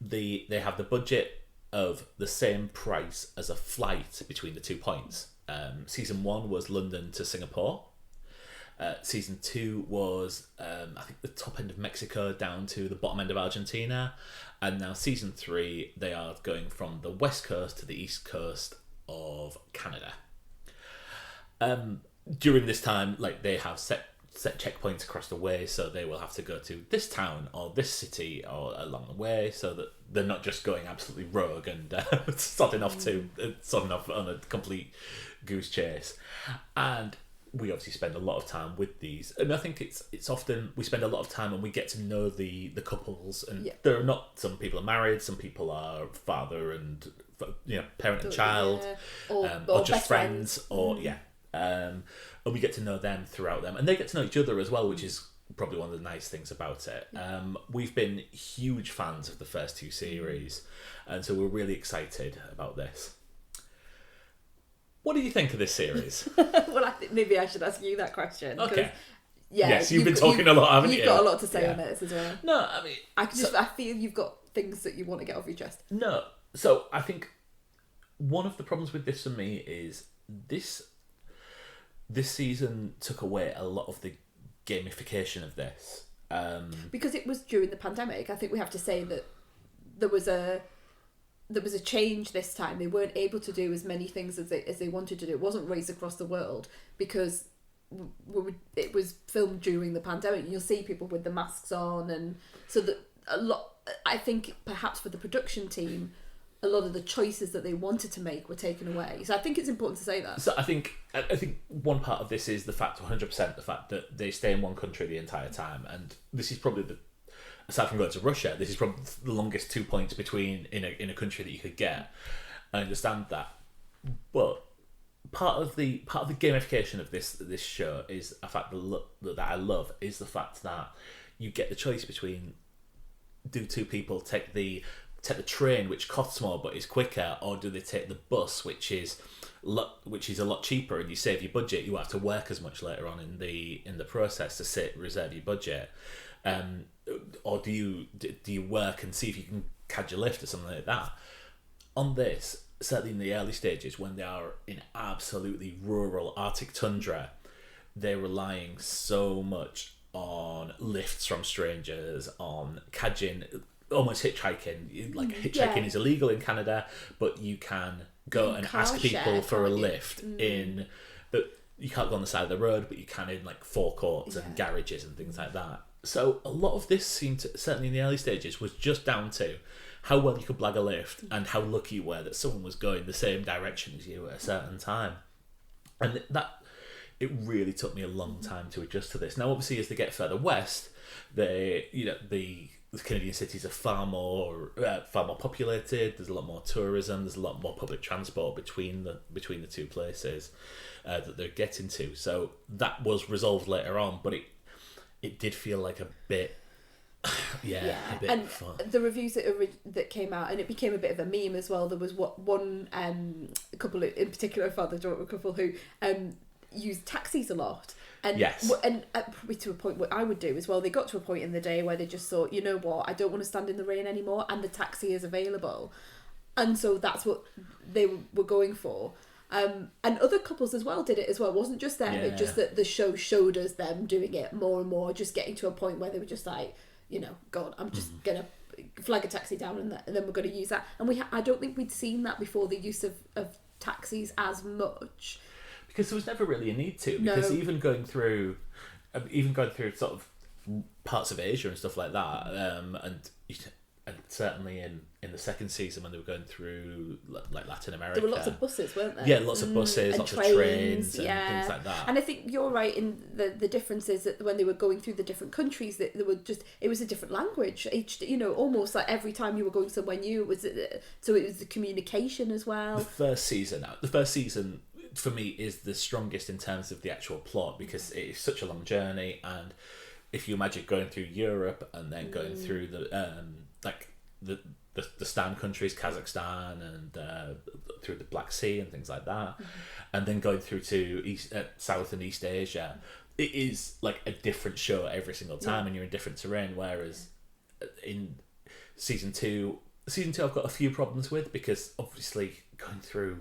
They have the budget of the same price as a flight between the 2 points. Season 1 was London to Singapore. Season 2 was I think the top end of Mexico down to the bottom end of Argentina, and now season 3 they are going from the west coast to the east coast of Canada. During this time, like, they have set checkpoints across the way, so they will have to go to this town or this city or along the way, so that they're not just going absolutely rogue and sodding off on a complete goose chase. And we obviously spend a lot of time with these, and I think it's often we spend a lot of time and we get to know the couples, and there are not, some people are married, some people are father and parent and child, or just friends. Or and we get to know them throughout them, and they get to know each other as well, which is probably one of the nice things about it. We've been huge fans of the first 2 series, and so we're really excited about this. What do you think of this series? Well, I think maybe I should ask you that question. Okay. Yeah, yes, you've been talking a lot, haven't you? You've got a lot to say on this as well. No, I mean, I feel you've got things that you want to get off your chest. No, so I think one of the problems with this for me is this season took away a lot of the gamification of this. Because it was during the pandemic. I think we have to say that there was a change this time. They weren't able to do as many things as they wanted to do. It wasn't Race Across the World because it was filmed during the pandemic. You'll see people with the masks on, and so that a lot. I think perhaps for the production team, a lot of the choices that they wanted to make were taken away. So I think it's important to say that. So I think one part of this is the fact, 100%, the fact that they stay in one country the entire time, and this is probably aside from going to Russia, this is probably the longest 2 points between in a country that you could get. I understand that, but part of the gamification of this show is a fact that I love is the fact that you get the choice between, do 2 people take the train, which costs more but is quicker, or do they take the bus, which is a lot cheaper, and you save your budget. You have to work as much later on in the process to reserve your budget. Or do you work and see if you can catch a lift or something like that? On this, certainly in the early stages, when they are in absolutely rural Arctic tundra, they're relying so much on lifts from strangers, on cadging, almost hitchhiking. Like, hitchhiking is illegal in Canada, but you can go and ask people for a lift in... But you can't go on the side of the road, but you can in like forecourts and garages and things like that. So a lot of this seemed to, certainly in the early stages, was just down to how well you could blag a lift and how lucky you were that someone was going the same direction as you at a certain time. And it really took me a long time to adjust to this. Now, obviously, as they get further west, the the Canadian cities are far more populated. There's a lot more tourism. There's a lot more public transport between the two places that they're getting to. So that was resolved later on, but it did feel like a bit. A bit and fun. the reviews that came out, and it became a bit of a meme as well. There was one couple in particular, father-daughter couple, who used taxis a lot. And, yes. And probably to a point, what I would do as well, they got to a point in the day where they just thought, you know what, I don't want to stand in the rain anymore, and the taxi is available. And so that's what they were going for. And other couples as well did it as well. It wasn't just them, it just that the show showed us them doing it more and more, just getting to a point where they were just like, you know, God, I'm just going to flag a taxi down and then we're going to use that. And I don't think we'd seen that before, the use of taxis as much. Because there was never really a need to. Because even going through sort of parts of Asia and stuff like that, and certainly in the second season when they were going through like Latin America, there were lots of buses, weren't there? Yeah, lots of buses, lots of trains, and things like that. And I think you're right in the difference is that when they were going through the different countries, that it was a different language. Each, you know, almost like every time you were going somewhere new, it was the communication as well. The first season for me is the strongest in terms of the actual plot, because it is such a long journey, and if you imagine going through Europe and then going through the Stan countries, Kazakhstan, and through the Black Sea and things like that, and then going through to South and East Asia, it is like a different show every single time, and you're in different terrain. Whereas in season two I've got a few problems with, because obviously going through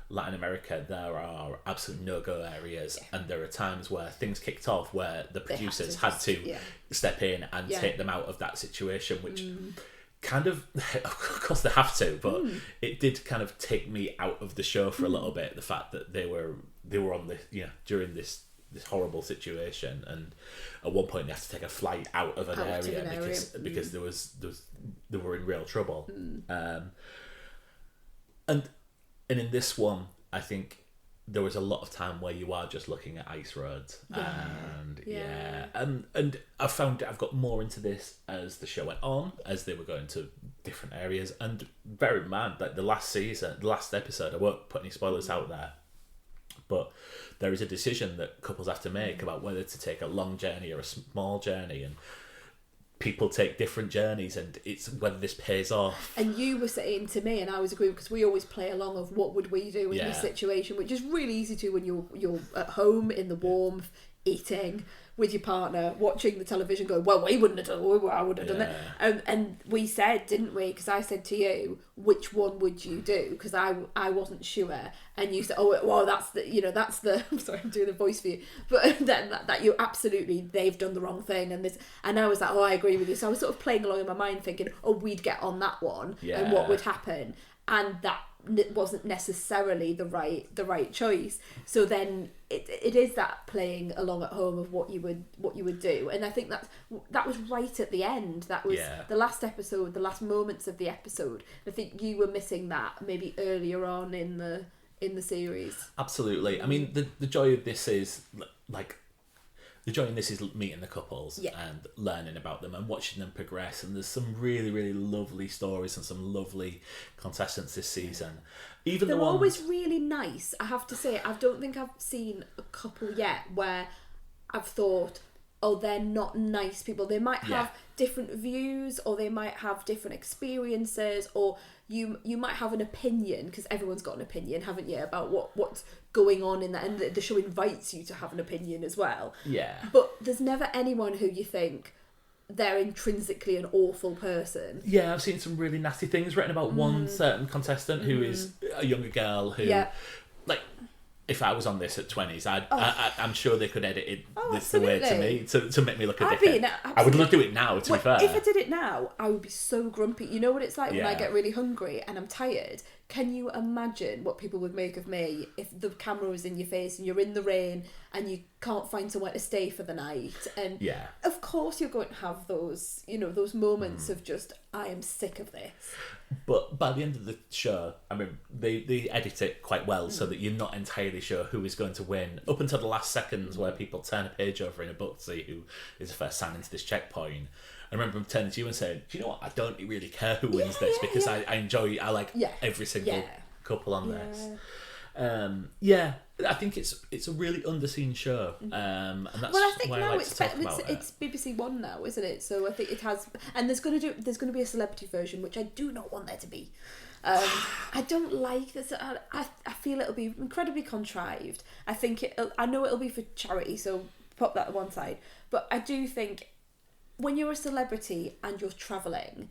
Latin America, there are absolute no-go areas, and there are times where things kicked off where the producers had to step in and take them out of that situation, which kind of course they have to, but it did kind of take me out of the show for a little bit, the fact that they were on this, during this horrible situation, and at one point they had to take a flight out of an area because they were in real trouble. And in this one, I think there was a lot of time where you are just looking at ice roads, and I found I've got more into this as the show went on, as they were going to different areas, and bear in mind, like the last episode, I won't put any spoilers out there, but there is a decision that couples have to make about whether to take a long journey or a small journey, and people take different journeys, and it's whether this pays off. And you were saying to me, and I was agreeing, because we always play along of what would we do in this situation, which is really easy to when you're at home in the warmth, eating with your partner, watching the television, going, well, we wouldn't have done it, I would have done it. And we said, didn't we, because I said to you, which one would you do? Because I wasn't sure, and you said, oh, well, that's the I'm sorry, I'm doing the voice for you, but then that you absolutely, they've done the wrong thing, and I was like, oh, I agree with you. So I was sort of playing along in my mind thinking, oh, we'd get on that one, and what would happen, and that wasn't necessarily the right choice. So then it is that playing along at home of what you would do, and I think that was right at the end. That was the last episode, the last moments of the episode. I think you were missing that maybe earlier on in the series. Absolutely. I mean, the joy of this is the joy in this is meeting the couples and learning about them and watching them progress. And there's some really, really lovely stories and some lovely contestants this season. Even they're always really nice, I have to say. I don't think I've seen a couple yet where I've thought, oh, they're not nice people. They might have different views, or they might have different experiences, or you might have an opinion, because everyone's got an opinion, haven't you, about what's going on in that, and the show invites you to have an opinion as well. Yeah. But there's never anyone who you think they're intrinsically an awful person. Yeah, I've seen some really nasty things written about one certain contestant who is a younger girl who, like, if I was on this at 20s, I'm sure they could edit it the way to me to make me look a dickhead. I would love to do it now, to be fair. If I did it now, I would be so grumpy. You know what it's like when I get really hungry and I'm tired? Can you imagine what people would make of me if the camera was in your face and you're in the rain and you can't find somewhere to stay for the night? And of course you're going to have those, those moments of just, I am sick of this. But by the end of the show, I mean, they edit it quite well so that you're not entirely sure who is going to win up until the last seconds, where people turn a page over in a book to see who is the first signed into this checkpoint. I remember him turning to you and saying, "Do you know what? I don't really care who wins this because I like every single couple on this." I think it's a really underseen show, and that's well, I think why now I like to talk about it's BBC One now, isn't it? So I think it has, and there's going to be a celebrity version, which I do not want there to be. I don't like this. I feel it'll be incredibly contrived. I know it'll be for charity, so pop that to one side. But I do think when you're a celebrity and you're travelling,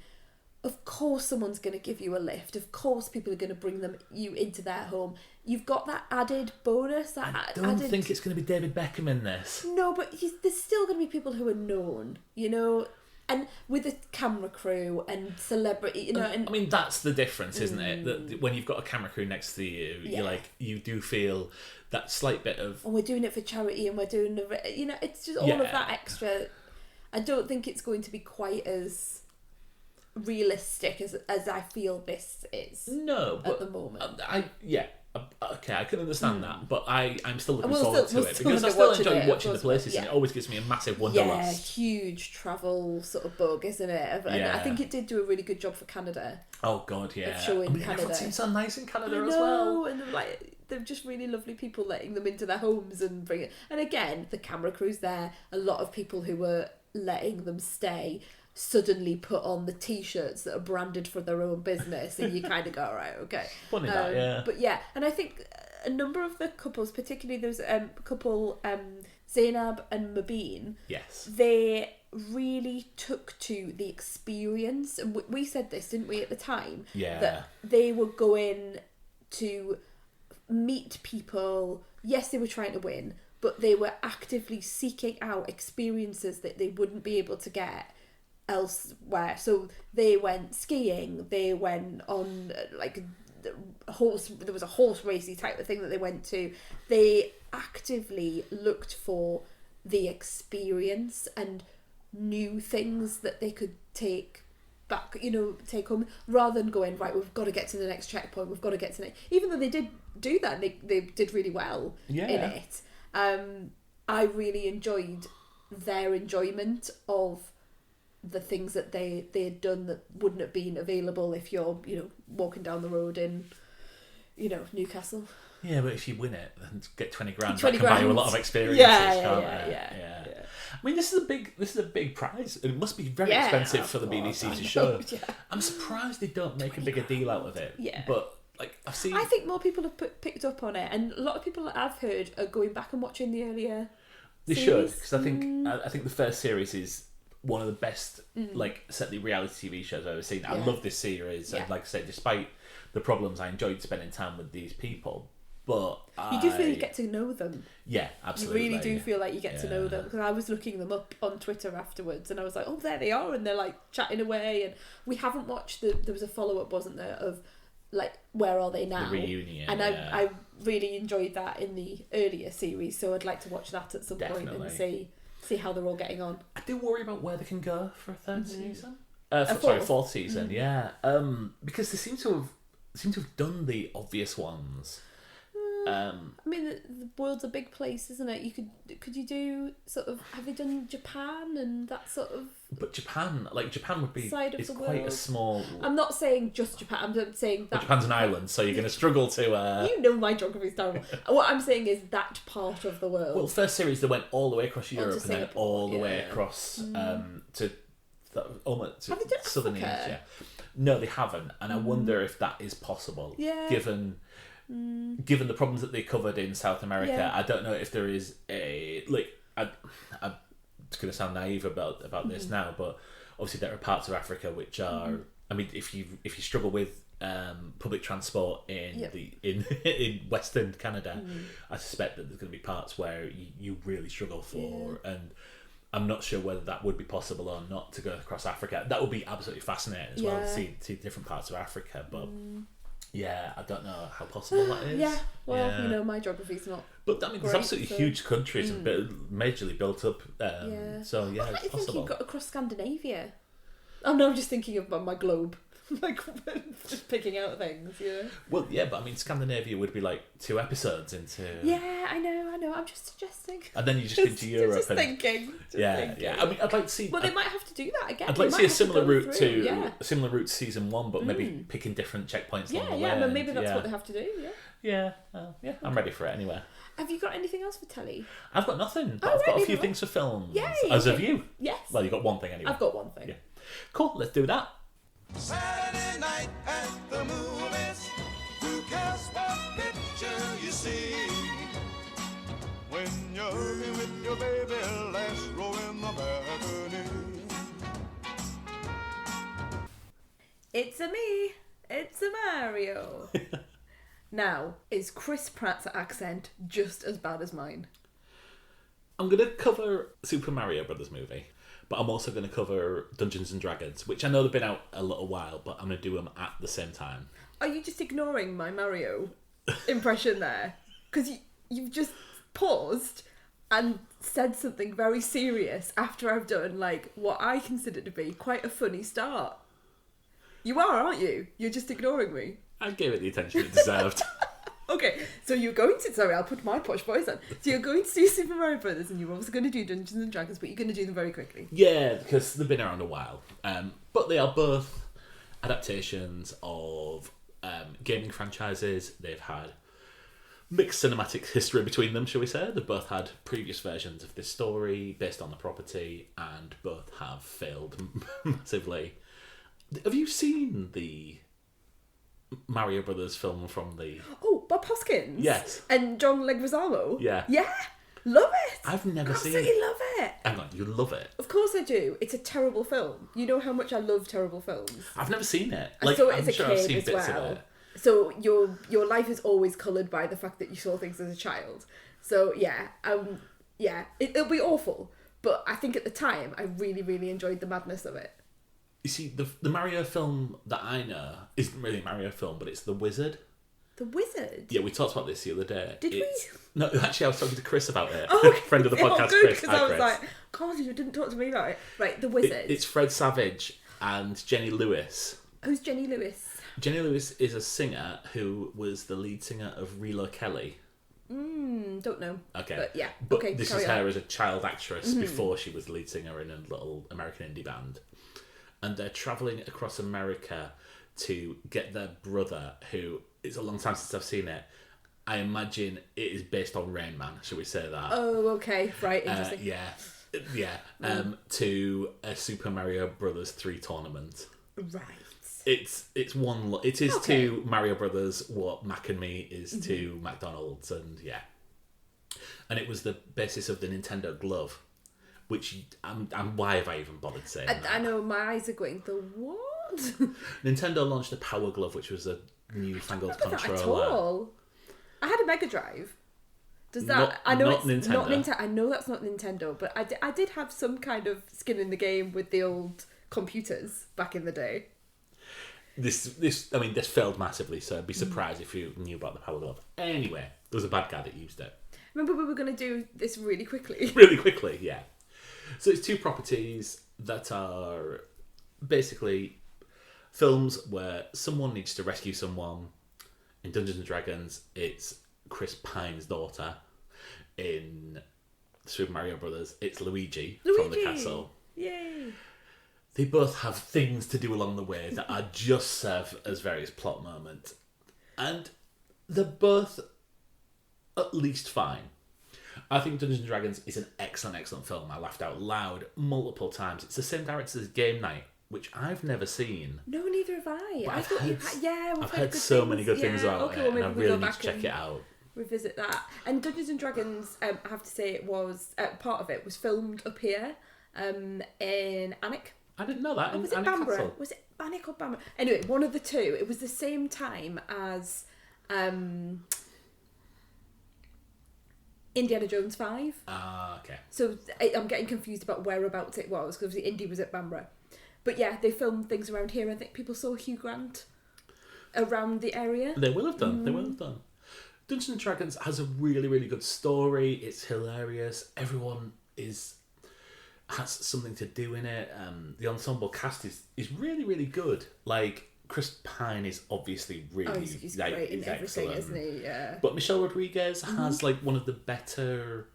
of course someone's going to give you a lift. Of course people are going to bring you into their home. You've got that added bonus. I don't think it's going to be David Beckham in this. No, but there's still going to be people who are known, and with a camera crew and celebrity, And I mean, that's the difference, isn't it? That when you've got a camera crew next to you, you do feel that slight bit of... And we're doing it for charity and we're doing... it's just all of that extra... I don't think it's going to be quite as realistic as I feel this is. No, but at the moment. Okay, I can understand that, but I'm still looking forward to it because I still enjoy watching the places, and it always gives me a massive wanderlust. Huge travel sort of bug, isn't it? And I think it did do a really good job for Canada. Oh God, yeah. Of showing Canada. Everyone seems so nice in Canada as well. And they're just really lovely people, letting them into their homes and bring it. And again, the camera crew's there. A lot of people who were letting them stay suddenly put on the t-shirts that are branded for their own business, and you kind of go, right, okay. Funny that, yeah. But yeah, and I think a number of the couples, particularly there's a couple, Zainab and Mabeen, yes, they really took to the experience, and we said this, didn't we, at the time? Yeah. That they were going to meet people. Yes, they were trying to win, but they were actively seeking out experiences that they wouldn't be able to get elsewhere. So they went skiing, they went on there was a horse racy type of thing that they went to. They actively looked for the experience and new things that they could take back, take home, rather than going, right, we've got to get to the next checkpoint, we've got to get to even though they did do that, they did really well in it. I really enjoyed their enjoyment of the things that they had done that wouldn't have been available if you're walking down the road in Newcastle. Yeah, but if you win it and get 20 grand, 20 that can buy you a lot of experiences. Yeah. I mean, this is a big prize. It must be very expensive for the BBC to show. Yeah. I'm surprised they don't make a bigger deal out of it. Yeah. But I think more people have picked up on it, and a lot of people that I've heard are going back and watching the earlier. They should, because I think the first series is one of the best certainly reality TV shows I've ever seen. I love this series, and like I said, despite the problems, I enjoyed spending time with these people. But you do feel you get to know them. Yeah, absolutely. You really do feel like you get to know them, because I was looking them up on Twitter afterwards, and I was like, oh, there they are, and they're chatting away. And we haven't watched there was a follow up, wasn't there, of where are they now? The reunion. And I really enjoyed that in the earlier series, so I'd like to watch that at some point and see how they're all getting on. I do worry about where they can go for a third season. Fourth season. Yeah, because they seem to have done the obvious ones. I mean, the world's a big place, isn't it? Could you do sort of? Have they done Japan and that sort of? But Japan would be it's quite world. A small. I'm not saying just Japan. I'm saying that Japan's an island, so you're going to struggle to. My geography's terrible. What I'm saying is that part of the world. Well, first series they went all the way across Europe and then all the way across to almost to southern Asia. No, they haven't, and I wonder if that is possible. Yeah. Given the problems that they covered in South America, I don't know if there is I'm going to sound naive about this now, but obviously there are parts of Africa which are. I mean, if you struggle with public transport in Western Canada, I suspect that there's going to be parts where you really struggle for, and I'm not sure whether that would be possible or not to go across Africa. That would be absolutely fascinating as well to see different parts of Africa, but. Yeah, I don't know how possible that is. Yeah, well, my geography's not. But I mean, there's absolutely huge countries and majorly built up. So yeah, it's possible. You've got across Scandinavia. Oh no, I'm just thinking of my globe. like just picking out things, yeah. Well, yeah, but I mean, Scandinavia would be like 2 episodes into. Yeah, I know. I'm just suggesting. And then you just into Europe. Just thinking. Yeah. I mean, I'd like to see. Well, they might have to do that again. I'd like to see a similar route to a similar route to season 1, but maybe picking different checkpoints along the way. Yeah, but maybe that's what they have to do. Yeah. Yeah. I'm ready for it anyway. Have you got anything else for telly? I've got nothing, but I've got a few things for films. Yay, as have you. Yes. Well, you got one thing anyway. I've got one thing. Yeah. Cool. Let's do that. Saturday night at the movies. Who cares what picture you see? When you're hugging with your baby, last row in the balcony. It's a me. It's a Mario. Now, is Chris Pratt's accent just as bad as mine? I'm going to cover Super Mario Brothers movie, but I'm also going to cover Dungeons and Dragons, which I know they've been out a little while, but I'm going to do them at the same time. Are you just ignoring my Mario impression there? Because you've just paused and said something very serious after I've done, like, what I consider to be quite a funny start. You are, aren't you? You're just ignoring me. I gave it the attention it deserved. Okay, so you're going to... Sorry, I'll put my posh voice on. So you're going to do Super Mario Brothers, and you're also going to do Dungeons and Dragons, but you're going to do them very quickly. Yeah, because they've been around a while. But they are both adaptations of gaming franchises. They've had mixed cinematic history between them, shall we say. They've both had previous versions of this story based on the property, and both have failed massively. Have you seen the Mario Brothers film from the... Oh, Bob Hoskins? Yes. And John Leguizamo? Yeah. Yeah? Love it! I've never seen it. Absolutely love it! Hang on, you love it? Of course I do. It's a terrible film. You know how much I love terrible films. I've never seen it. I saw it I'm as a sure I've kid seen as bits well. of it. So your life is always coloured by the fact that you saw things as a child. So yeah, it'll be awful. But I think at the time, I really, really enjoyed the madness of it. You see, the Mario film that I know isn't really a Mario film, but it's The Wizard. The Wizard? Yeah, we talked about this the other day. Did we? No, actually, I was talking to Chris about it. Oh, Friend of the podcast, good, Chris. because Hi, I was Chris. like, God, you didn't talk to me about it. Right, The Wizard. It's Fred Savage and Jenny Lewis. Who's Jenny Lewis? Jenny Lewis is a singer who was the lead singer of Relo Kelly. Don't know. Okay. But yeah, But okay, this is her as a child actress before she was the lead singer in a little American indie band. And they're travelling across America to get their brother, who... It's a long time since I've seen it. I imagine it is based on Rain Man, shall we say that? Oh, okay. Right, interesting. To a Super Mario Brothers 3 tournament. Right. It is to Mario Brothers what Mac and Me is to McDonald's, and yeah. And it was the basis of the Nintendo Glove, which why have I even bothered saying that? I know my eyes are going, the what? Nintendo launched the Power Glove, which was a newfangled controller. Not at all. I had a Mega Drive. Does that? Not, I know not it's Nintendo. not Nintendo. I know that's not Nintendo, but I did have some kind of skin in the game with the old computers back in the day. This failed massively, so I'd be surprised if you knew about the Power Glove. Anyway, there was a bad guy that used it. Remember, we were going to do this really quickly. Really quickly, yeah. So it's 2 properties that are basically films where someone needs to rescue someone. In Dungeons and Dragons, it's Chris Pine's daughter. In Super Mario Brothers, it's Luigi from the castle. Yay! They both have things to do along the way that are just serve as various plot moments. And they're both at least fine. I think Dungeons and Dragons is an excellent, excellent film. I laughed out loud multiple times. It's the same director as Game Night, which I've never seen. No, neither have I. But I thought you had. Yeah, I've heard so many good things about okay, it, well, and I maybe really go need back to check and it out. Revisit that. And Dungeons and Dragons, I have to say, it was part of it was filmed up here, in Alnwick. I didn't know that. Or was it Alnwick Bamborough? Castle. Was it Alnwick or Bamborough? Anyway, one of the two. It was the same time as Indiana Jones 5. Ah, okay. So I'm getting confused about whereabouts it was, because the Indy was at Bamborough. But yeah, they filmed things around here. I think people saw Hugh Grant around the area. They will have done. They will have done. Dungeons and Dragons has a really, really good story. It's hilarious. Everyone has something to do in it. The ensemble cast is really, really good. Like, Chris Pine is obviously really he's great in everything, excellent. isn't he? Yeah. But Michelle Rodriguez has like one of the better.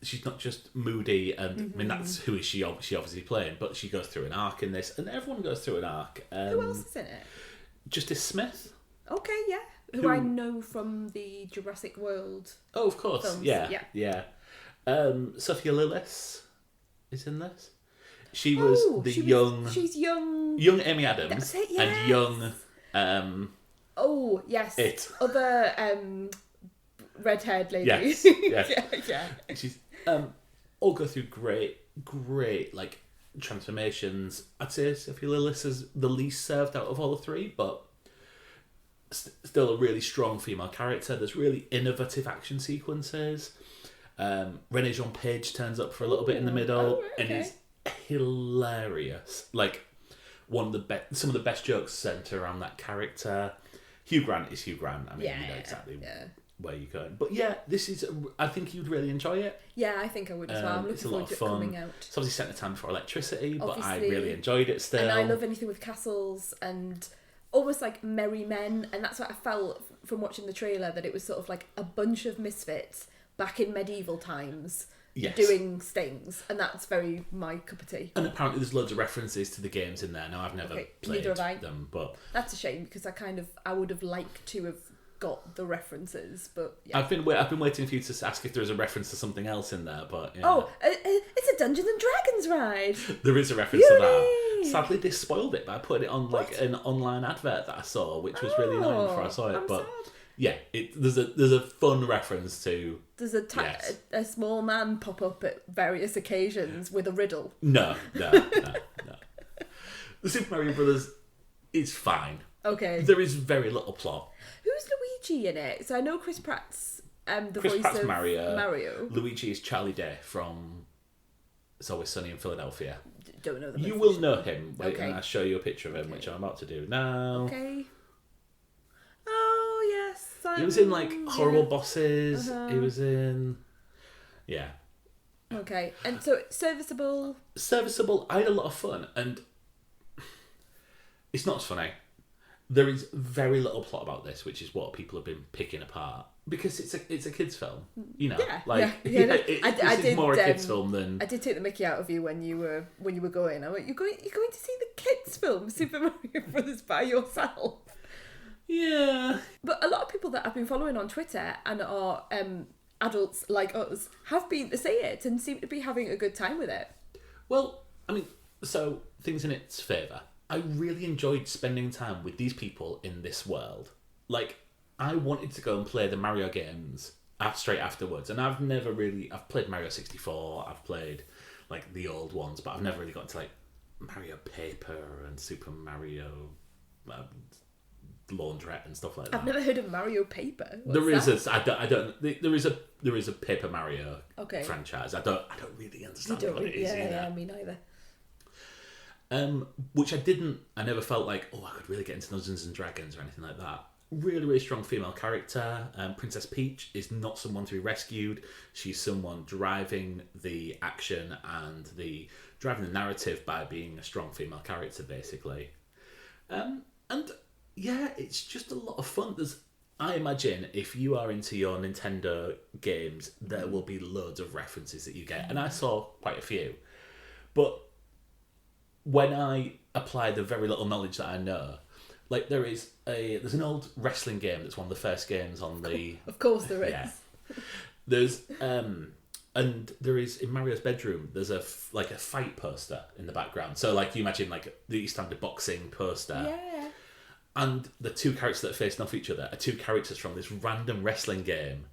She's not just moody, and I mean that's who she obviously playing, but she goes through an arc in this, and everyone goes through an arc. Who else is in it? Justice Smith. Okay, yeah. Who I know from the Jurassic World. Oh, of course, films. yeah. Sophia Lillis is in this. She was She's young. Young Amy Adams. That's it, yes. And young. Oh yes. It. Other red-haired lady. Yes. yeah. She's all go through great like transformations. I'd say Sophia Lillis is the least served out of all the three, but still a really strong female character. There's really innovative action sequences. Renee Jean Page turns up for a little bit in the middle and is hilarious. Like some of the best jokes centre around that character. Hugh Grant is Hugh Grant. I mean, you know exactly where you're going. But yeah, I think you'd really enjoy it. Yeah, I think I would as well. I'm looking forward to it coming out. It's obviously set in time before electricity, but I really enjoyed it still. And I love anything with castles and almost like merry men, and that's what I felt from watching the trailer, that it was sort of like a bunch of misfits back in medieval times doing stings, and that's very my cup of tea. And apparently there's loads of references to the games in there. Now I've never played them, but that's a shame because I would have liked to have got the references, but yeah. I've been waiting for you to ask if there is a reference to something else in there, but yeah. Oh, it's a Dungeons and Dragons ride. There is a reference to that. Sadly, they spoiled it by putting it on like an online advert that I saw, which was really annoying before I saw it. But sad. Yeah, there's a fun reference to. Does a small man pop up at various occasions with a riddle? No. The Super Mario Brothers is fine. Okay. There is very little plot. Who's Luigi in it? So I know Chris Pratt's Chris Pratt's of Mario. Luigi is Charlie Day from It's Always Sunny in Philadelphia. Don't know the You will know him when I show you a picture of him, which I'm about to do now. Okay. Oh yes. He was in like Horrible Bosses. He was in. Yeah. Okay, and so serviceable. I had a lot of fun, and it's not as funny. There is very little plot about this, which is what people have been picking apart because it's a kids' film, you know. It's more a kids' film than. I did take the mickey out of you when you were going. I went, you're going to see the kids' film Super Mario Brothers by yourself. Yeah, but a lot of people that I've been following on Twitter and are adults like us have been to see it and seem to be having a good time with it. Well, I mean, so things in its favour. I really enjoyed spending time with these people in this world. Like, I wanted to go and play the Mario games straight afterwards, and I've played Mario 64, I've played like the old ones, but I've never really got to like Mario Paper and Super Mario Laundrette and stuff like that. I've never heard of Mario Paper. There is a Paper Mario franchise. I don't really understand what it is either. Yeah, me neither. Which I never felt like, I could really get into Dungeons and Dragons or anything like that. Really, really strong female character. Princess Peach is not someone to be rescued. She's someone driving the action and driving the narrative by being a strong female character, basically. And yeah, it's just a lot of fun. I imagine if you are into your Nintendo games, there will be loads of references that you get. And I saw quite a few. But when I apply the very little knowledge that I know, like there's an old wrestling game that's one of the first games on the. Of course there is. Yeah. There's and there is in Mario's bedroom. There's a fight poster in the background. So like you imagine like the standard boxing poster. Yeah. And the two characters that are facing off each other are two characters from this random wrestling game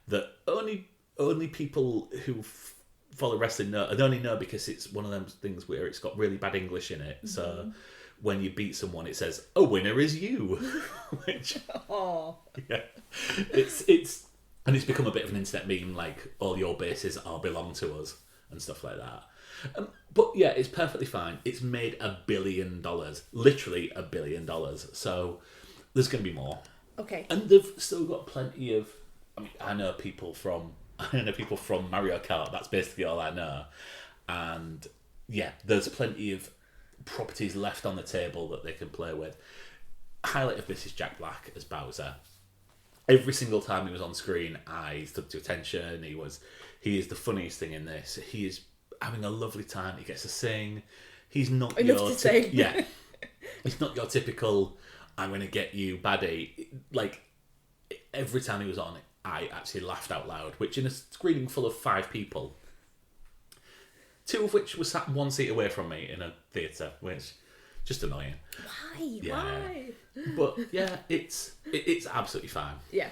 that only people who follow wrestling know, and only know because it's one of those things where it's got really bad English in it. Mm-hmm. So when you beat someone, it says, "A winner is you," which it's become a bit of an internet meme, like all your bases belong to us and stuff like that. But yeah, it's perfectly fine. It's made $1 billion, literally $1 billion. So there's going to be more. Okay. And they've still got plenty of. I mean, I know people from Mario Kart. That's basically all I know. And yeah, there's plenty of properties left on the table that they can play with. Highlight of this is Jack Black as Bowser. Every single time he was on screen, I stood to attention. He is the funniest thing in this. He is having a lovely time. He gets to sing. He's not sing. Yeah. He's not your typical, I'm going to get you baddie. Like, every time he was on, I actually laughed out loud, which in a screening full of 5 people, 2 of which were sat 1 seat away from me in a theatre, which just annoying. Why? Yeah. Why? But yeah, it's absolutely fine. Yeah.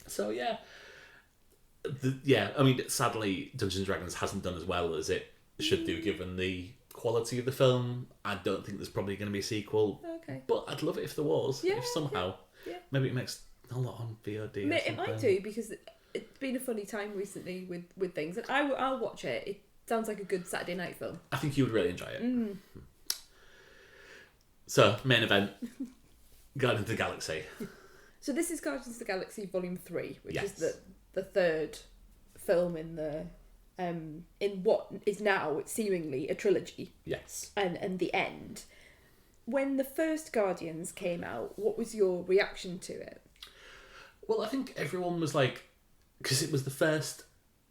So yeah. Sadly, Dungeons and Dragons hasn't done as well as it should do given the quality of the film. I don't think there's probably going to be a sequel. Okay. But I'd love it if there was. Yeah, if somehow. Yeah. Maybe it makes a lot on VOD. It might do, because it's been a funny time recently with things. And I'll watch it. It sounds like a good Saturday night film. I think you would really enjoy it. So, main event. Guardians of the Galaxy. So this is Guardians of the Galaxy Volume 3, which Yes. is the third film in the in what is now seemingly a trilogy, Yes. and the end. When the first Guardians came out, what was your reaction to it? Well, I think everyone was like, because it was the first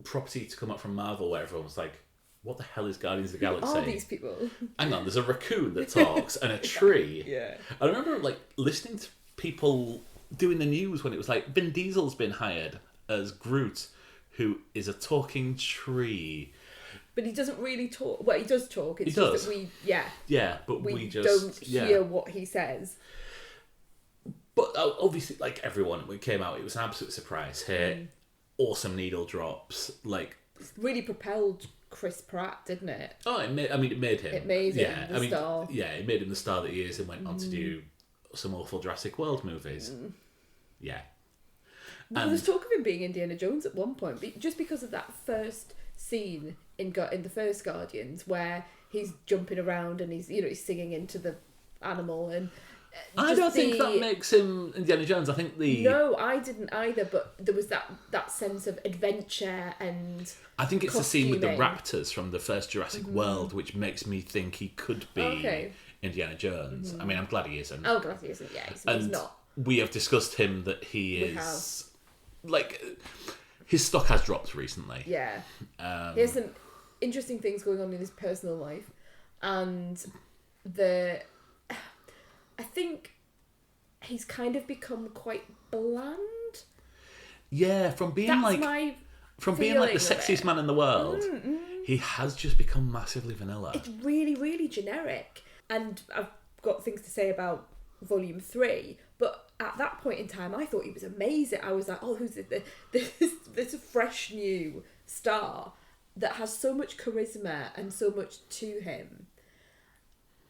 property to come up from Marvel where everyone was like, what the hell is Guardians of the Galaxy? Who are these people? Hang on, there's a raccoon that talks and a tree. Yeah. I remember like listening to people doing the news when it was like, Vin Diesel's been hired as Groot, who is a talking tree. But he doesn't really talk. Well, he does talk. It's He just does. that we just don't hear what he says. But obviously, like everyone, when it came out, it was an absolute surprise hit. Awesome needle drops. Like, Really propelled Chris Pratt, didn't it? oh, it made him. It made him the star. Yeah, it made him the star that he is, and went on to do some awful Jurassic World movies. Yeah. There was talk of him being Indiana Jones at one point, just because of that first scene in the first Guardians where he's jumping around and he's singing into the animal, and I don't think that makes him Indiana Jones. I think No, I didn't either, but there was that sense of adventure and I think it's the scene with the costuming. raptors from the first Jurassic World which makes me think he could be Indiana Jones. I mean, I'm glad he isn't. Oh, glad he isn't. Yeah, he's not. We have discussed him that he We is like his stock has dropped recently. Yeah. He has some interesting things going on in his personal life, and I think he's kind of become quite bland. Yeah, from being That's like my the sexiest man in the world, he has just become massively vanilla. It's really, really generic. And I've got things to say about Volume 3, but at that point in time, I thought he was amazing. I was like, oh, who's this fresh new star that has so much charisma and so much to him.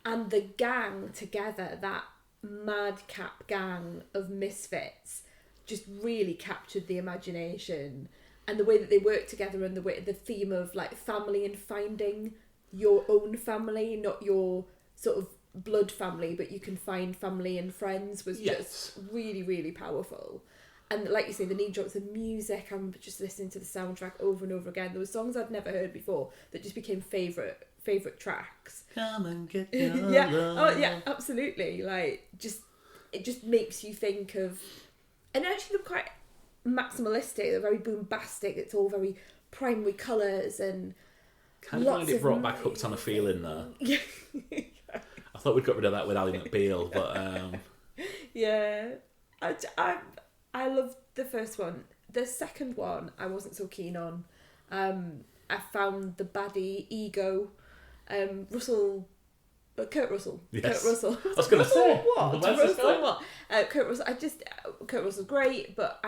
And the gang together, that madcap gang of misfits, just really captured the imagination. And the way that they work together, and the theme of like family and finding your own family, not your sort of blood family, but you can find family and friends, was just really, really powerful. And like you say, the needle drops, the music, I'm just listening to the soundtrack over and over again. There were songs I'd never heard before that just became favourite tracks. Come and get your Yeah, love. oh yeah, absolutely. Like, it just makes you think of, and actually they're quite maximalistic. They're very bombastic. It's all very primary colours and Kind of wanted it brought back Hooked on a Feeling though. I thought we'd got rid of that with Ally McBeal, but yeah, I loved the first one. The second one I wasn't so keen on. I found the baddie Ego, Kurt Russell. Yes. Kurt Russell. I was going to say What? Russell, what? Kurt Russell. Kurt Russell's great, but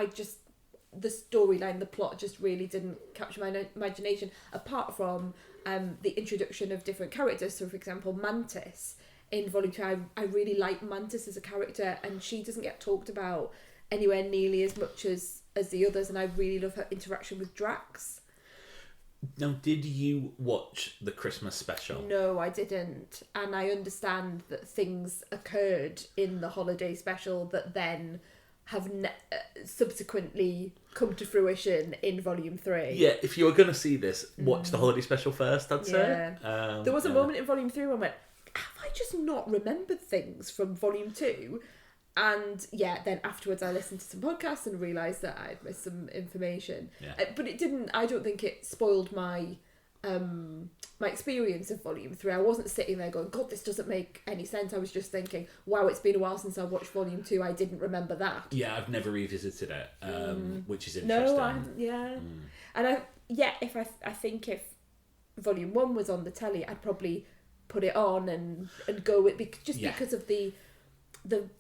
the storyline, the plot just really didn't capture my imagination. Apart from the introduction of different characters. So, for example, Mantis in Volume 2, I really like Mantis as a character, and she doesn't get talked about anywhere nearly as much as the others, and I really love her interaction with Drax. Now, did you watch the Christmas special? No, I didn't. And I understand that things occurred in the holiday special that then have subsequently come to fruition in Volume 3. Yeah, if you were going to see this, watch the holiday special first, I'd say. There was a moment in Volume 3 where I went, have I just not remembered things from Volume 2? And yeah, then afterwards I listened to some podcasts and realised that I'd missed some information. Yeah. But it didn't, I don't think it spoiled my my experience of Volume 3. I wasn't sitting there going, God, this doesn't make any sense. I was just thinking, wow, it's been a while since I watched Volume 2. I didn't remember that. Yeah, I've never revisited it, which is interesting. No, and I think if Volume 1 was on the telly, I'd probably put it on and go with because of the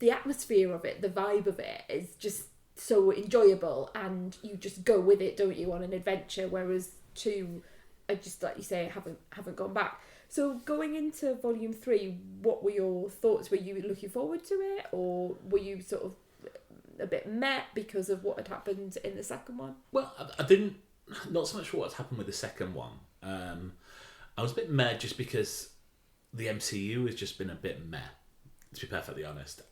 atmosphere of it, the vibe of it is just so enjoyable, and you just go with it, don't you, on an adventure. Whereas 2, I just, like you say, haven't gone back. So going into Volume 3, what were your thoughts? Were you looking forward to it, or were you sort of a bit meh because of what had happened in the second one? Well, I didn't, not so much for what's happened with the second one. I was a bit meh just because the MCU has just been a bit meh, to be perfectly honest.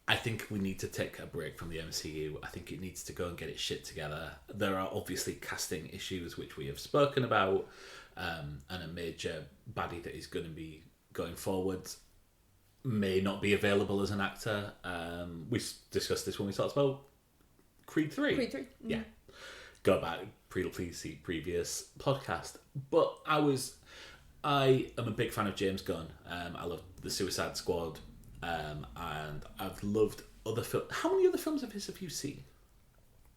I think we need to take a break from the MCU. I think it needs to go and get its shit together. There are obviously casting issues, which we have spoken about, and a major baddie that is going to be going forward may not be available as an actor. We discussed this when we talked about Creed 3. Creed 3. Yeah. Go back, please see previous podcast. But I am a big fan of James Gunn. I love The Suicide Squad. And I've loved other films. How many other films of his have you seen?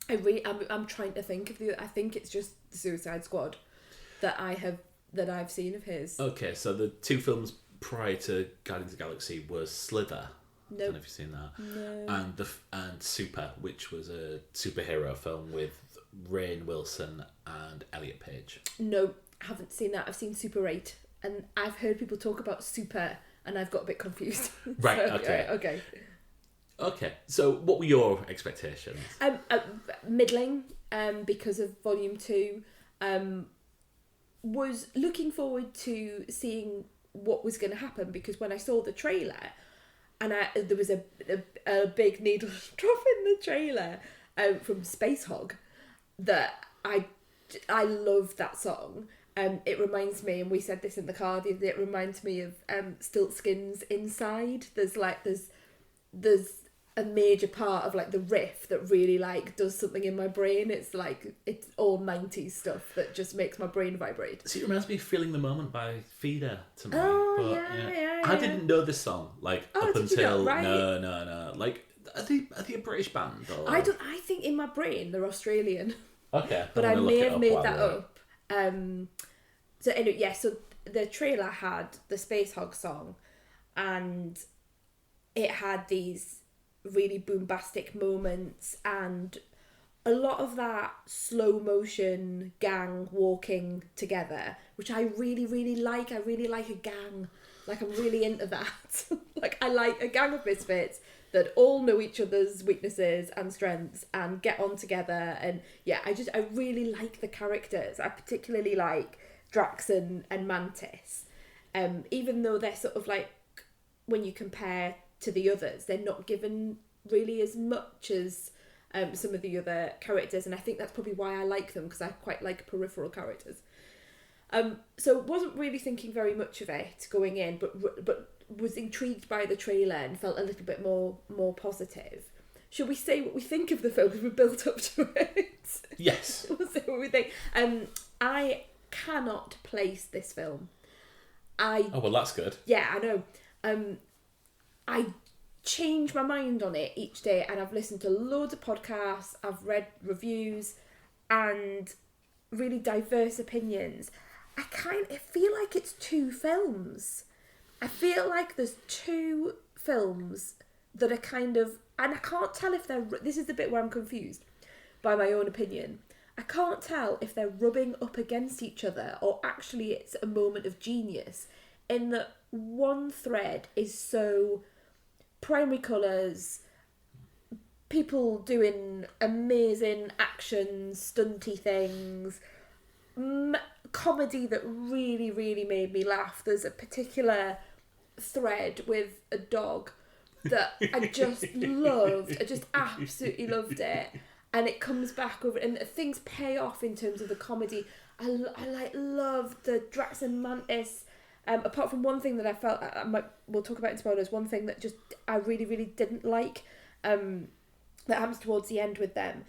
I'm trying to think of I think it's just The Suicide Squad that I've seen of his. Okay, so the 2 films prior to Guardians of the Galaxy was Slither. Nope. I don't know if you've seen that. No. And Super, which was a superhero film with Rainn Wilson and Elliot Page. No, haven't seen that. I've seen Super 8, and I've heard people talk about Super, and I've got a bit confused. Right, So, okay. Okay, so what were your expectations? Middling, because of Volume 2. Was looking forward to seeing what was going to happen, because when I saw the trailer, and there was a big needle drop in the trailer from Space Hog, that I love that song. It reminds me, and we said this in the car, it reminds me of Stiltskin's Inside. There's a major part of like the riff that really like does something in my brain. It's like, it's all 90s stuff that just makes my brain vibrate. See, it reminds me of Feeling the Moment by Feeder to me. Oh, yeah. I didn't know this song, like, up did you until... not? Right. No. Like, are they a British band? Or... I think in my brain they're Australian. Okay. But I may have made that while up. So anyway, yeah, so the trailer had the Space Hog song, and it had these really boombastic moments, and a lot of that slow motion gang walking together, which I really, really like. I really like a gang. Like, I'm really into that. Like, I like a gang of misfits that all know each other's weaknesses and strengths and get on together. And yeah, I really like the characters. I particularly like Drax and Mantis. Even though they're sort of like, when you compare to the others, they're not given really as much as some of the other characters. And I think that's probably why I like them, because I quite like peripheral characters. So wasn't really thinking very much of it going in, but was intrigued by the trailer and felt a little bit more positive. Shall we say what we think of the film, because we built up to it? Yes. We'll say what we think. I cannot place this film. Oh, well, that's good. Yeah, I know. I change my mind on it each day, and I've listened to loads of podcasts, I've read reviews, and really diverse opinions. I feel like it's 2 films. I feel like there's 2 films that are kind of, and I can't tell if they're, this is the bit where I'm confused by my own opinion. I can't tell if they're rubbing up against each other, or actually it's a moment of genius, in that one thread is so primary colours, people doing amazing action, stunty things, comedy that really, really made me laugh. There's a particular thread with a dog that I just loved. I just absolutely loved it. and it comes back over, and things pay off in terms of the comedy. I love the Drax and Mantis. Apart from one thing that I felt, we'll talk about in spoilers, one thing that just I really, really didn't like, that happens towards the end with them.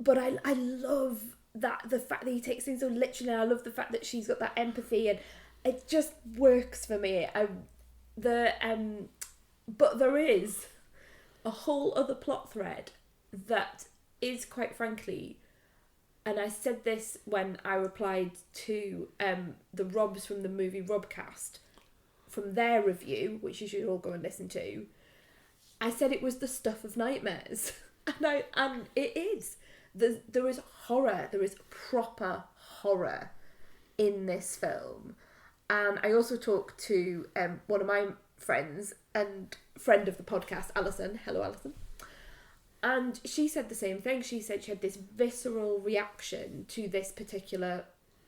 But I love that, the fact that he takes things so literally. I love the fact that she's got that empathy, and it just works for me. But there is a whole other plot thread that is, quite frankly, and I said this when I replied to the Robs from the movie Robcast, from their review, which you should all go and listen to. I said it was the stuff of nightmares, and it is. There is horror. There is proper horror in this film, and I also talked to one of my friends and friend of the podcast, Alison. Hello, Alison. And she said the same thing. She said she had this visceral reaction to this particular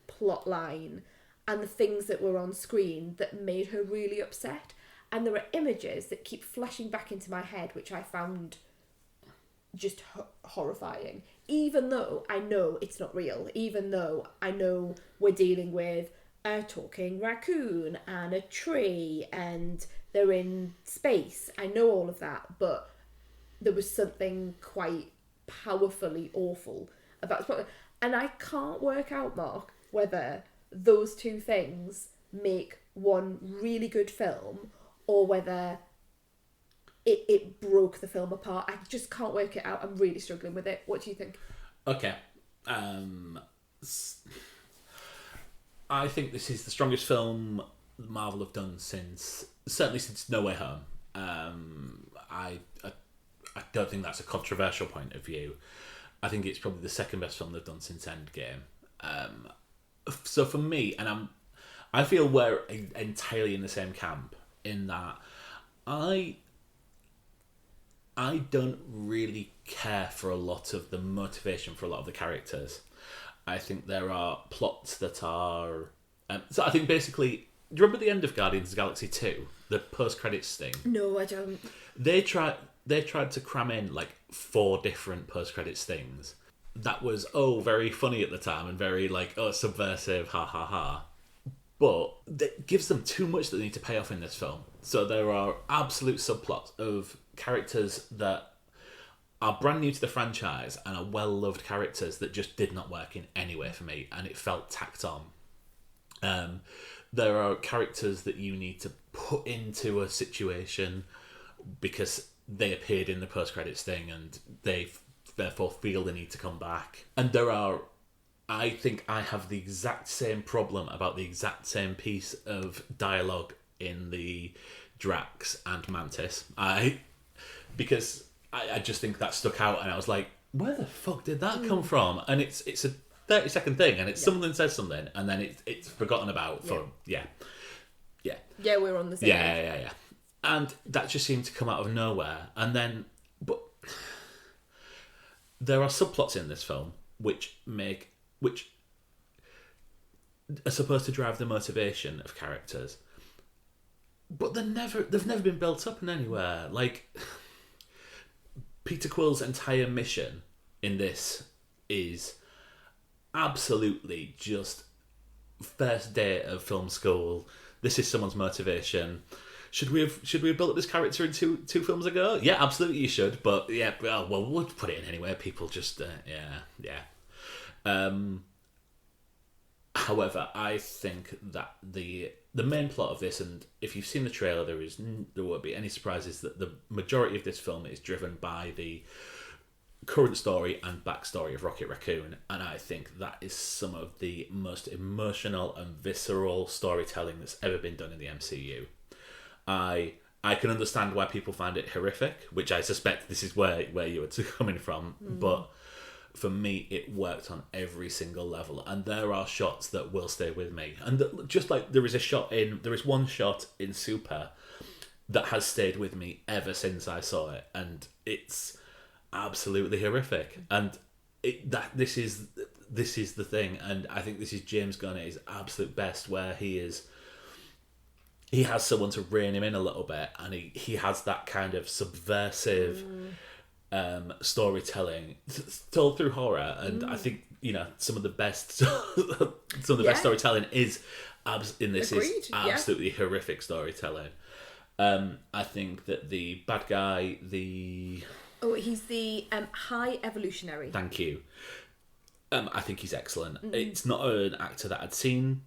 plot line and the things that were on screen that made her really upset. And there are images that keep flashing back into my head, which I found just horrifying. Even though I know it's not real, even though I know we're dealing with a talking raccoon and a tree and they're in space. I know all of that, but there was something quite powerfully awful about it. And I can't work out, Mark, whether those two things make one really good film or whether it broke the film apart. I just can't work it out. I'm really struggling with it. What do you think? Okay. I think this is the strongest film Marvel have done certainly since No Way Home. I don't think that's a controversial point of view. I think it's probably the second best film they've done since Endgame. So for me, and I feel we're entirely in the same camp in that I don't really care for a lot of the motivation for a lot of the characters. I think there are plots that are... so I think basically... Do you remember the end of Guardians of the Galaxy 2? The post-credits thing? No, I don't. They tried to cram in like 4 different post-credits things. That was, very funny at the time and very like, subversive, ha ha ha. But that gives them too much that they need to pay off in this film. So there are absolute subplots of characters that are brand new to the franchise and are well-loved characters that just did not work in any way for me, and it felt tacked on. There are characters that you need to put into a situation because they appeared in the post-credits thing and they therefore feel the need to come back. And there are... I think I have the exact same problem about the exact same piece of dialogue in the Drax and Mantis. Because I just think that stuck out and I was like, where the fuck did that come from? And it's a 30-second thing and it's someone says something and then it's forgotten about for... Yeah, we're on the same page. Yeah. And that just seemed to come out of nowhere. And then... But there are subplots in this film which are supposed to drive the motivation of characters, but they've never been built up in anywhere. Like Peter Quill's entire mission in this is absolutely just first day of film school. This is someone's motivation. Should we have built up this character in two films ago? Yeah, absolutely you should. But yeah, well, we'll put it in anyway. People just yeah. However, I think that the main plot of this, and if you've seen the trailer, there won't be any surprises that the majority of this film is driven by the current story and backstory of Rocket Raccoon, and I think that is some of the most emotional and visceral storytelling that's ever been done in the MCU. I can understand why people find it horrific, which I suspect this is where you were coming from, but for me, it worked on every single level, and there are shots that will stay with me. And just like there is one shot in Super that has stayed with me ever since I saw it, and it's absolutely horrific. And this is the thing, and I think this is James Gunn at his absolute best, where he has someone to rein him in a little bit, and he has that kind of subversive storytelling told through horror, and I think some of the best best storytelling is in this. Agreed, is absolutely horrific storytelling. I think that the bad guy, he's the High Evolutionary. Thank you. I think he's excellent. It's not an actor that I'd seen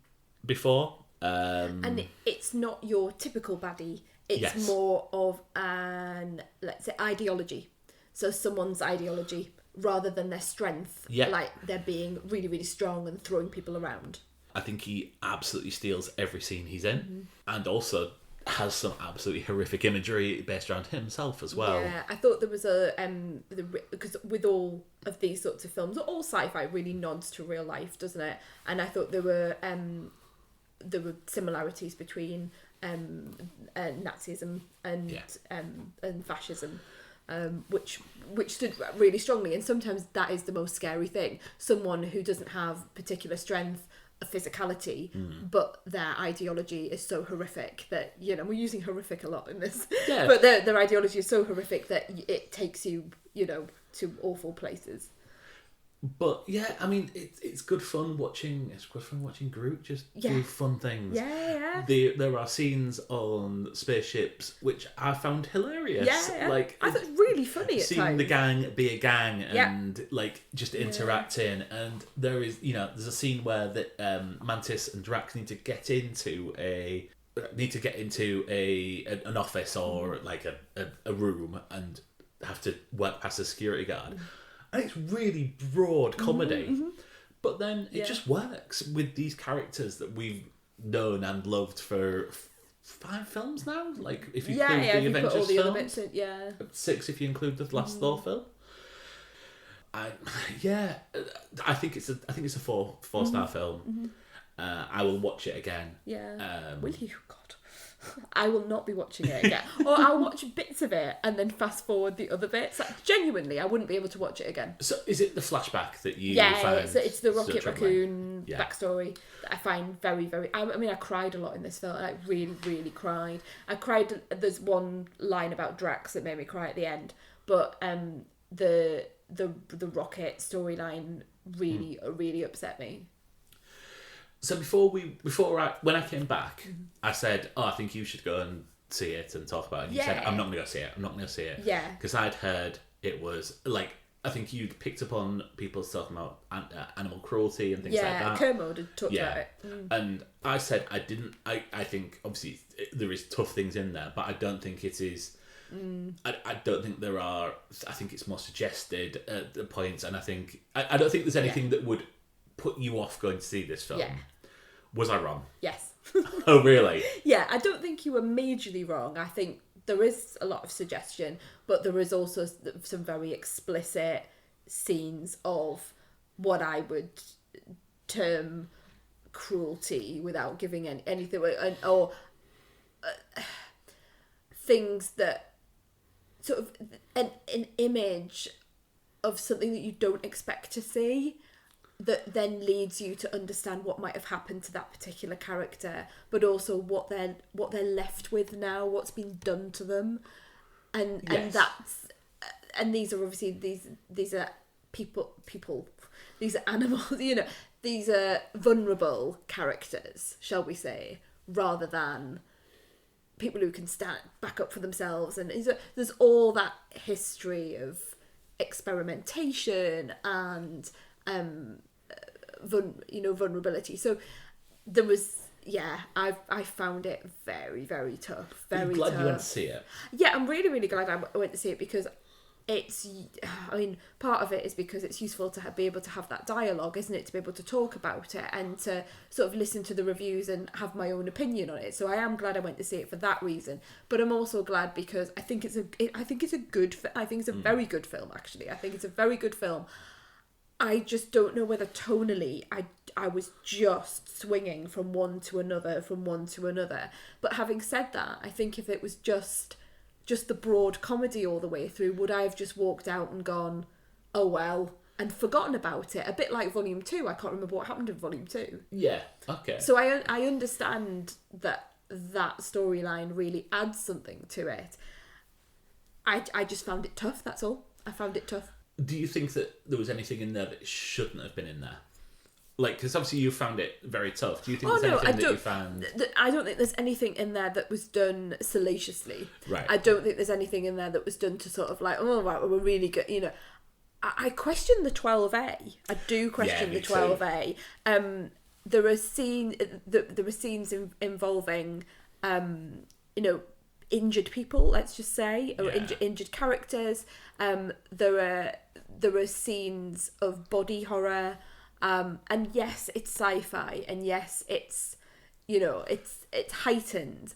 before. And it's not your typical baddie. It's more of an, let's say, ideology. So someone's ideology rather than their strength. Yeah. Like they're being really, really strong and throwing people around. I think he absolutely steals every scene he's in. And also has some absolutely horrific imagery based around himself as well. Yeah, I thought there was because with all of these sorts of films, all sci-fi really nods to real life, doesn't it? And I thought there were similarities between Nazism and fascism, which stood really strongly. And sometimes that is the most scary thing: someone who doesn't have particular strength, a physicality, but their ideology is so horrific that we're using horrific a lot in this. Yeah. But their ideology is so horrific that it takes you to awful places. But yeah, I mean, it's good fun watching. It's good fun watching Groot just do fun things. Yeah. There are scenes on spaceships which I found hilarious. Yeah. Like I thought it was really funny at seeing times. the gang be a gang and like just interacting. And there is there's a scene where that Mantis and Drax need to get into an office or like a room and have to work past a security guard. And it's really broad comedy. But then it just works with these characters that we've known and loved for 5 films now. Like if you include the Avengers films, 6 if you include the last Thor film. I think it's a 4-star film. I will watch it again. Yeah. Will you? God. I will not be watching it again. Or I'll watch bits of it and then fast forward the other bits. Like, genuinely, I wouldn't be able to watch it again. So is it the flashback that you find? It's the Rocket Raccoon backstory that I find very, very... I mean, I cried a lot in this film. I really, really cried. I cried... There's one line about Drax that made me cry at the end. But the Rocket storyline really, really upset me. So when I came back, I said, I think you should go and see it and talk about it. And you said, I'm not going to go see it. Yeah. Because I'd heard it was, like, I think you'd picked up on people talking about animal cruelty and things like that. Yeah, Kermode had talked about it. And I said I didn't, I think, obviously, there is tough things in there, but I don't think it is... I don't think there are... I think it's more suggested at the points, and I think... I don't think there's anything that would put you off going to see this film. Yeah. Was I wrong? Yes. Oh, really? Yeah, I don't think you were majorly wrong. I think there is a lot of suggestion, but there is also some very explicit scenes of what I would term cruelty without giving anything, or things that sort of an image of something that you don't expect to see, that then leads you to understand what might have happened to that particular character, but also what they're left with now, what's been done to them, and that's, and these are obviously these are people, these are animals, these are vulnerable characters, shall we say, rather than people who can stand back up for themselves, and there's all that history of experimentation and vulnerability. So there was, I found it very, very tough. Very glad tough. You went to see it. Yeah, I'm really, really glad I went to see it, because part of it is because it's useful to be able to have that dialogue, isn't it? To be able to talk about it and to sort of listen to the reviews and have my own opinion on it. So I am glad I went to see it for that reason. But I'm also glad because I think it's a very good film, actually. I think it's a very good film. I just don't know whether tonally I was just swinging from one to another. But having said that, I think if it was just the broad comedy all the way through, would I have just walked out and gone, oh well, and forgotten about it? A bit like Volume 2. I can't remember what happened in Volume 2. Yeah, okay. So I understand that storyline really adds something to it. I just found it tough, that's all. I found it tough. Do you think that there was anything in there that shouldn't have been in there? Like, because obviously you found it very tough. Do you think there's anything that you found... I don't think there's anything in there that was done salaciously. Right. I don't think there's anything in there that was done to sort of like, oh, right, we're really good, you know. I question the 12A. I do question the 12A. There are scenes involving, you know, injured people, let's just say, or injured characters. There are scenes of body horror. And yes, it's sci-fi, and yes, it's, you know, it's heightened,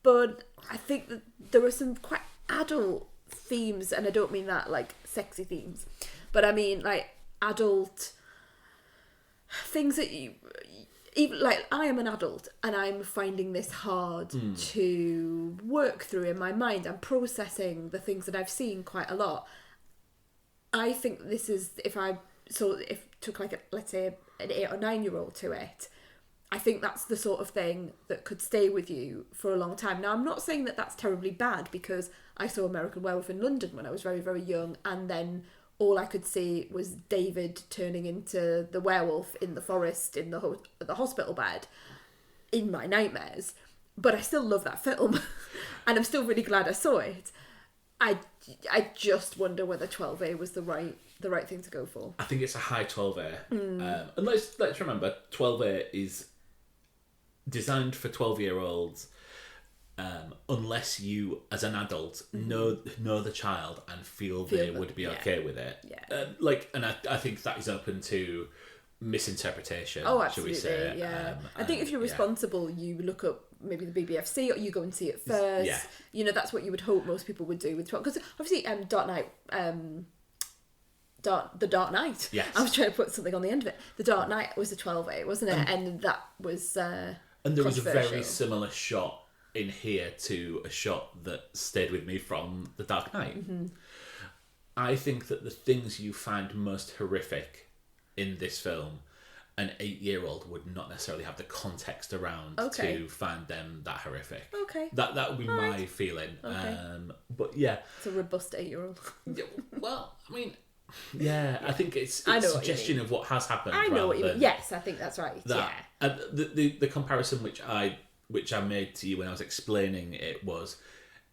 but I think that there are some quite adult themes, and I don't mean that like sexy themes, but I mean like adult things that you, even like, I am an adult and I'm finding this hard to work through in my mind. I'm processing the things that I've seen quite a lot. I think this is, if took like let's say an 8 or 9 year old to it, I think that's the sort of thing that could stay with you for a long time. Now, I'm not saying that that's terribly bad, because I saw American Werewolf in London when I was very, very young, and then all I could see was David turning into the werewolf in the forest in the hospital bed in my nightmares. But I still love that film, and I'm still really glad I saw it. I just wonder whether 12A was the right thing to go for. I think it's a high 12A. And let's remember, 12A is designed for 12-year-olds, unless you, as an adult, know the child and feel they would be okay with it. Yeah. And I think that is open to misinterpretation. Oh, absolutely. Shall we say? Yeah. I think if you're responsible, you look up maybe the BBFC, or you go and see it first. Yeah. You know, that's what you would hope most people would do with 12. Because obviously, Dark Knight. The Dark Knight. Yes. I was trying to put something on the end of it. The Dark Knight was a 12A, wasn't it? And that was and there was a very similar shot in here to a shot that stayed with me from The Dark Knight. Mm-hmm. I think that the things you find most horrific in this film, an 8-year-old would not necessarily have the context around to find them that horrific. Okay. That would be my feeling. Okay. But yeah. It's a robust 8-year-old. Well, I mean... Yeah, I think it's a suggestion of what has happened. I know what you mean. Yes, I think that's right. Yeah. And the comparison which I made to you when I was explaining it was,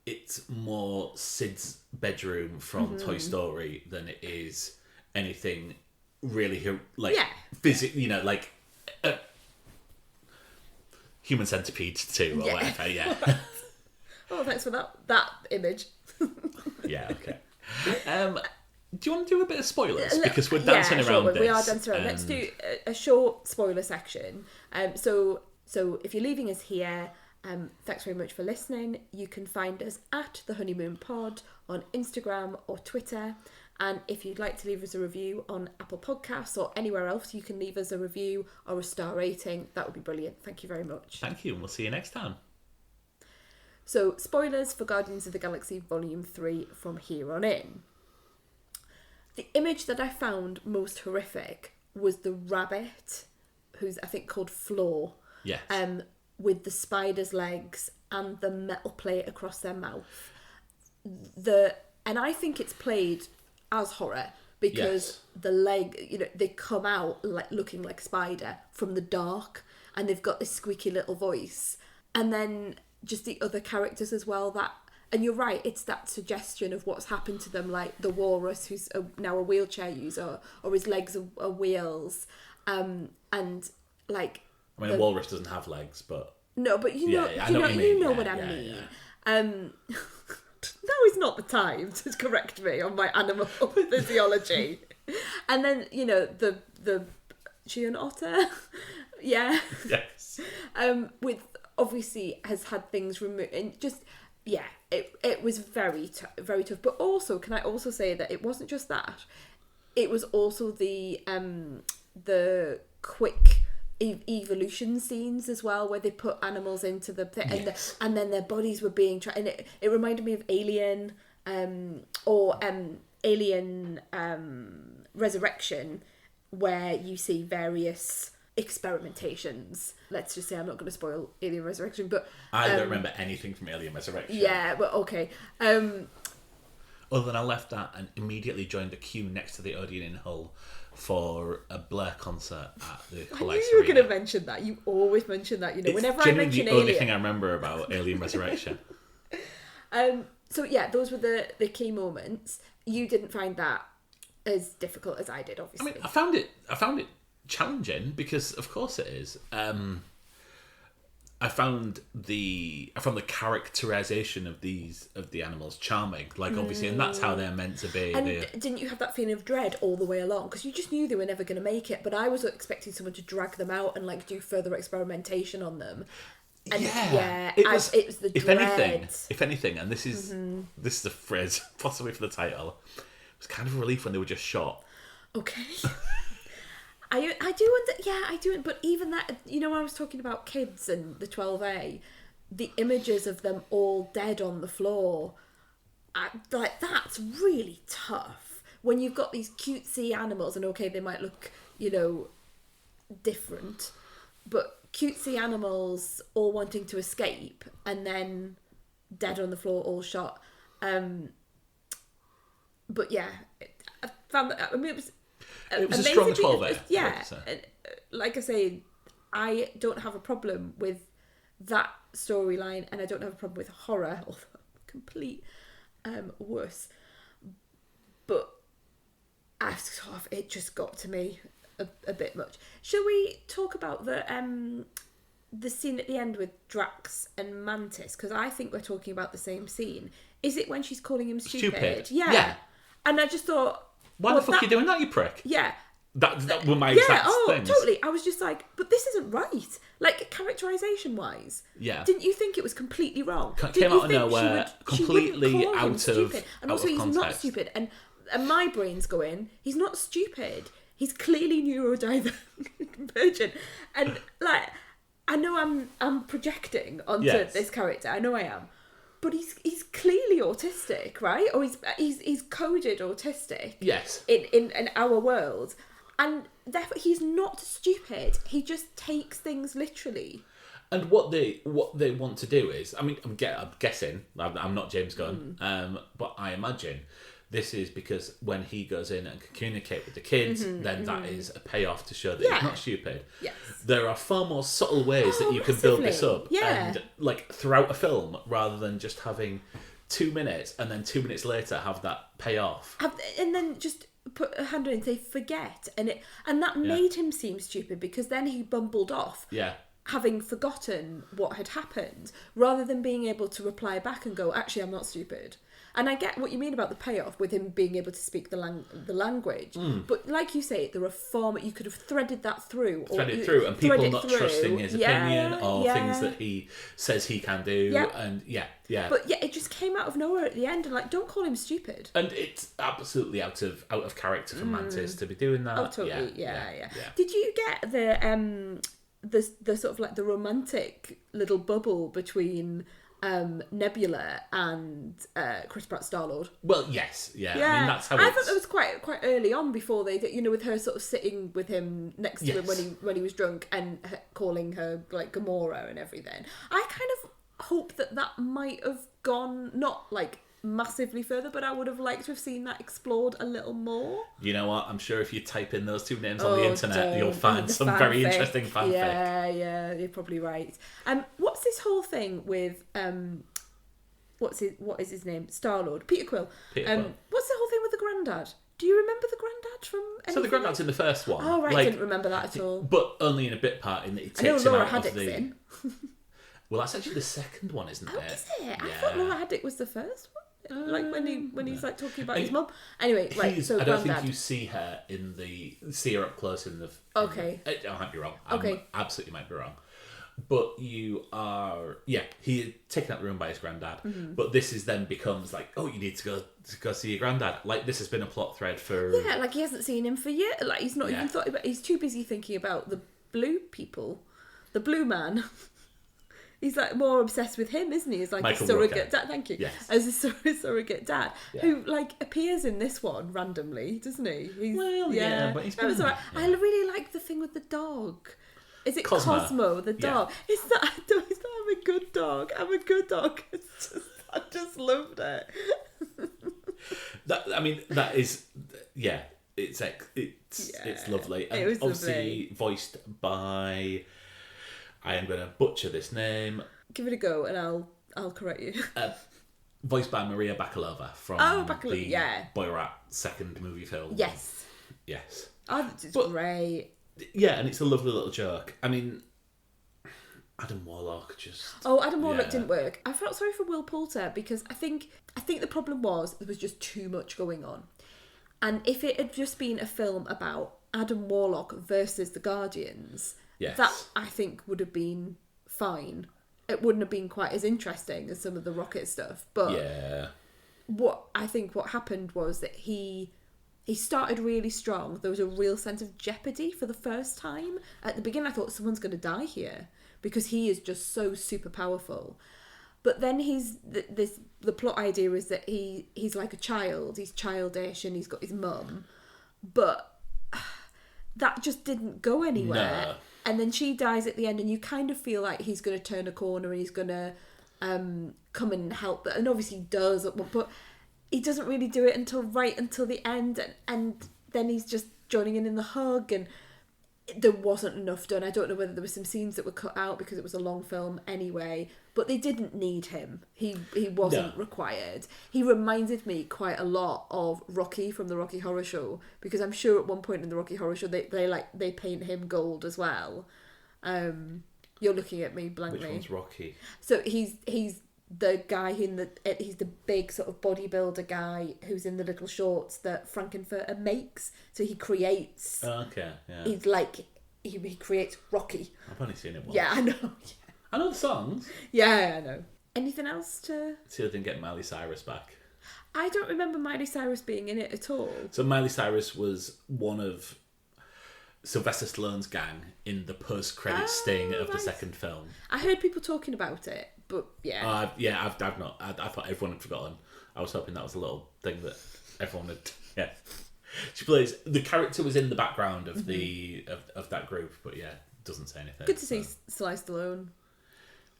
it's more Sid's bedroom from Toy Story than it is anything really like physical. You know, like Human Centipede 2 or whatever. Yeah. Oh, thanks for that image. Yeah. Okay. Do you want to do a bit of spoilers? Because we're dancing around this. We are dancing around. Let's do a short spoiler section. So if you're leaving us here, thanks very much for listening. You can find us at The Honeymoon Pod on Instagram or Twitter. And if you'd like to leave us a review on Apple Podcasts or anywhere else, you can leave us a review or a star rating. That would be brilliant. Thank you very much. Thank you, and we'll see you next time. So, spoilers for Guardians of the Galaxy Volume 3 from here on in. The image that I found most horrific was the rabbit, who's I think called Floor. Yes. With the spider's legs and the metal plate across their mouth. And I think it's played as horror because the leg, you know, they come out like looking like a spider from the dark, and they've got this squeaky little voice. And then just the other characters as well, and you're right, it's that suggestion of what's happened to them, like the walrus, who's now a wheelchair user, or his legs are wheels, and like. I mean, a walrus doesn't have legs, but. No, but you know what I mean. Now is not the time to correct me on my animal physiology. And then the she an otter, yeah. Yes. With obviously has had things removed and just. Yeah, it was very tough. But also, can I also say that it wasn't just that? It was also the quick evolution scenes as well, where they put animals into the pit, and then their bodies were being and it reminded me of Alien, or Alien Resurrection, where you see various experimentations. Let's just say I'm not going to spoil Alien Resurrection, but I don't remember anything from Alien Resurrection. Yeah, but okay. other than I left that and immediately joined a queue next to the Odeon in Hull for a Blair concert at the I Hull knew Ice you were Arena. going to mention that. You always mention that. It's Whenever I genuinely mention the only Alien. thing I remember about Alien Resurrection. So yeah, those were the key moments. You didn't find that as difficult as I did, obviously. I mean, I found it challenging because, of course, it is. I found the characterization of the animals charming, like obviously, and that's how they're meant to be. And didn't you have that feeling of dread all the way along? Because you just knew they were never going to make it. But I was expecting someone to drag them out and like do further experimentation on them. And it was the dread. If anything, and this is a phrase possibly for the title. It was kind of a relief when they were just shot. Okay. I do. But even that, when I was talking about kids and the 12A, the images of them all dead on the floor, that's really tough. When you've got these cutesy animals, and okay, they might look, different, but cutesy animals all wanting to escape and then dead on the floor, all shot. But yeah, I found that. I mean, it was a strong 12 there. Yeah, like I say, I don't have a problem with that storyline, and I don't have a problem with horror, although complete worse. But it just got to me a bit much. Shall we talk about the scene at the end with Drax and Mantis? Because I think we're talking about the same scene. Is it when she's calling him stupid? Yeah. And I just thought, why the fuck are you doing that, you prick? Yeah. That were my exact things. Totally. I was just like, but this isn't right. Like, characterisation wise. Yeah. Didn't you think it was completely wrong? Came out of nowhere, completely out of And also, he's context. not stupid. And my brain's going, he's not stupid. He's clearly neurodivergent. And, like, I know I'm projecting onto this character. I know I am. But he's clearly autistic, right? Or he's coded autistic. Yes. In our world. And therefore he's not stupid. He just takes things literally. And what they want to do is, I mean, I'm guessing, I'm not James Gunn, but I imagine this is because when he goes in and can communicate with the kids, then that is a payoff to show that he's not stupid. Yes. There are far more subtle ways that you can build this up, and like throughout a film, rather than just having 2 minutes and then 2 minutes later have that pay off. And then just put a hand on it and say forget, and that made him seem stupid, because then he bumbled off. Yeah. Having forgotten what had happened, rather than being able to reply back and go, actually, I'm not stupid. And I get what you mean about the payoff with him being able to speak the language. But like you say, there are you could have threaded that through. And people not trusting his opinion or things that he says he can do. Yeah. And But it just came out of nowhere at the end, and like, don't call him stupid. And it's absolutely out of character for Mantis to be doing that. Oh, totally. Yeah. Did you get the sort of like the romantic little bubble between Nebula and Chris Pratt Star-Lord? Well, yes, yeah. I mean, that's how I thought that was quite early on, before they, with her sort of sitting with him next to him when he was drunk and calling her like Gamora and everything. I kind of hope that might have gone not like massively further, but I would have liked to have seen that explored a little more. You know what? I'm sure if you type in those two names on the internet, you'll find some very interesting fanfic. Yeah, you're probably right. What's this whole thing with what is his name? Star-Lord, Peter Quill. What's the whole thing with the granddad? Do you remember the granddad from anything? So the granddad's in the first one. Oh right, I didn't remember that at all. But only in a bit part, in that he takes I know Laura him out Haddock's of the... in. Well, that's actually the second one, isn't it? Oh, is it? I thought Laura Haddock was the first one. Like when he's like talking about his mum. Anyway, right. So I don't granddad. think you see her up close in the. Okay. I might be wrong. Okay. Absolutely might be wrong. But you are, he is taken out the room by his granddad. Mm-hmm. But this is then becomes like, oh, you need to go see your granddad. Like, this has been a plot thread for. Yeah, like he hasn't seen him for years. Like he's not even thought about. He's too busy thinking about the blue people, the blue man. He's like more obsessed with him, isn't he? He's like Michael a surrogate dad. Thank you. Yes. As a surrogate dad who like appears in this one randomly, doesn't he? But he's been, I really like the thing with the dog. Is it Cosmo the dog? Is that I'm a good dog? I'm a good dog. I just loved it. That is, yeah. It's lovely. And it was obviously lovely. voiced by, I am going to butcher this name. Give it a go, and I'll correct you. Voiced by Maria Bakalova from the Borat second movie film. Yes. Yes. Oh, it's great. Yeah, and it's a lovely little joke. I mean, Adam Warlock just... Oh, Adam Warlock didn't work. I felt sorry for Will Poulter because I think the problem was there was just too much going on. And if it had just been a film about Adam Warlock versus the Guardians, that I think would have been fine. It wouldn't have been quite as interesting as some of the Rocket stuff. But what happened was that he started really strong. There was a real sense of jeopardy for the first time. At the beginning, I thought someone's going to die here because he is just so super powerful. But then the plot idea is that he's like a child. He's childish and he's got his mum. But that just didn't go anywhere. No. And then she dies at the end and you kind of feel like he's going to turn a corner and he's going to come and help. And obviously he does. But he doesn't really do it until the end. And then he's just joining in the hug and there wasn't enough done. I don't know whether there were some scenes that were cut out because it was a long film anyway, but they didn't need him. He wasn't required. He reminded me quite a lot of Rocky from the Rocky Horror Show because I'm sure at one point in the Rocky Horror Show they paint him gold as well. You're looking at me blankly. Which one's Rocky? So he's the guy he's the big sort of bodybuilder guy who's in the little shorts that Frankenfurter makes. So he creates. Okay, yeah. He's like he creates Rocky. I've only seen it once. Yeah, I know. I know the songs. Yeah, I know. Anything else to? See, I didn't get Miley Cyrus back. I don't remember Miley Cyrus being in it at all. So Miley Cyrus was one of Sylvester Stallone's gang in the post-credit sting of the second film. I heard people talking about it, but yeah. I've not. I thought everyone had forgotten. I was hoping that was a little thing that everyone had. Yeah, she plays. The character was in the background of the of that group, but yeah, doesn't say anything. Good to see Sly Stallone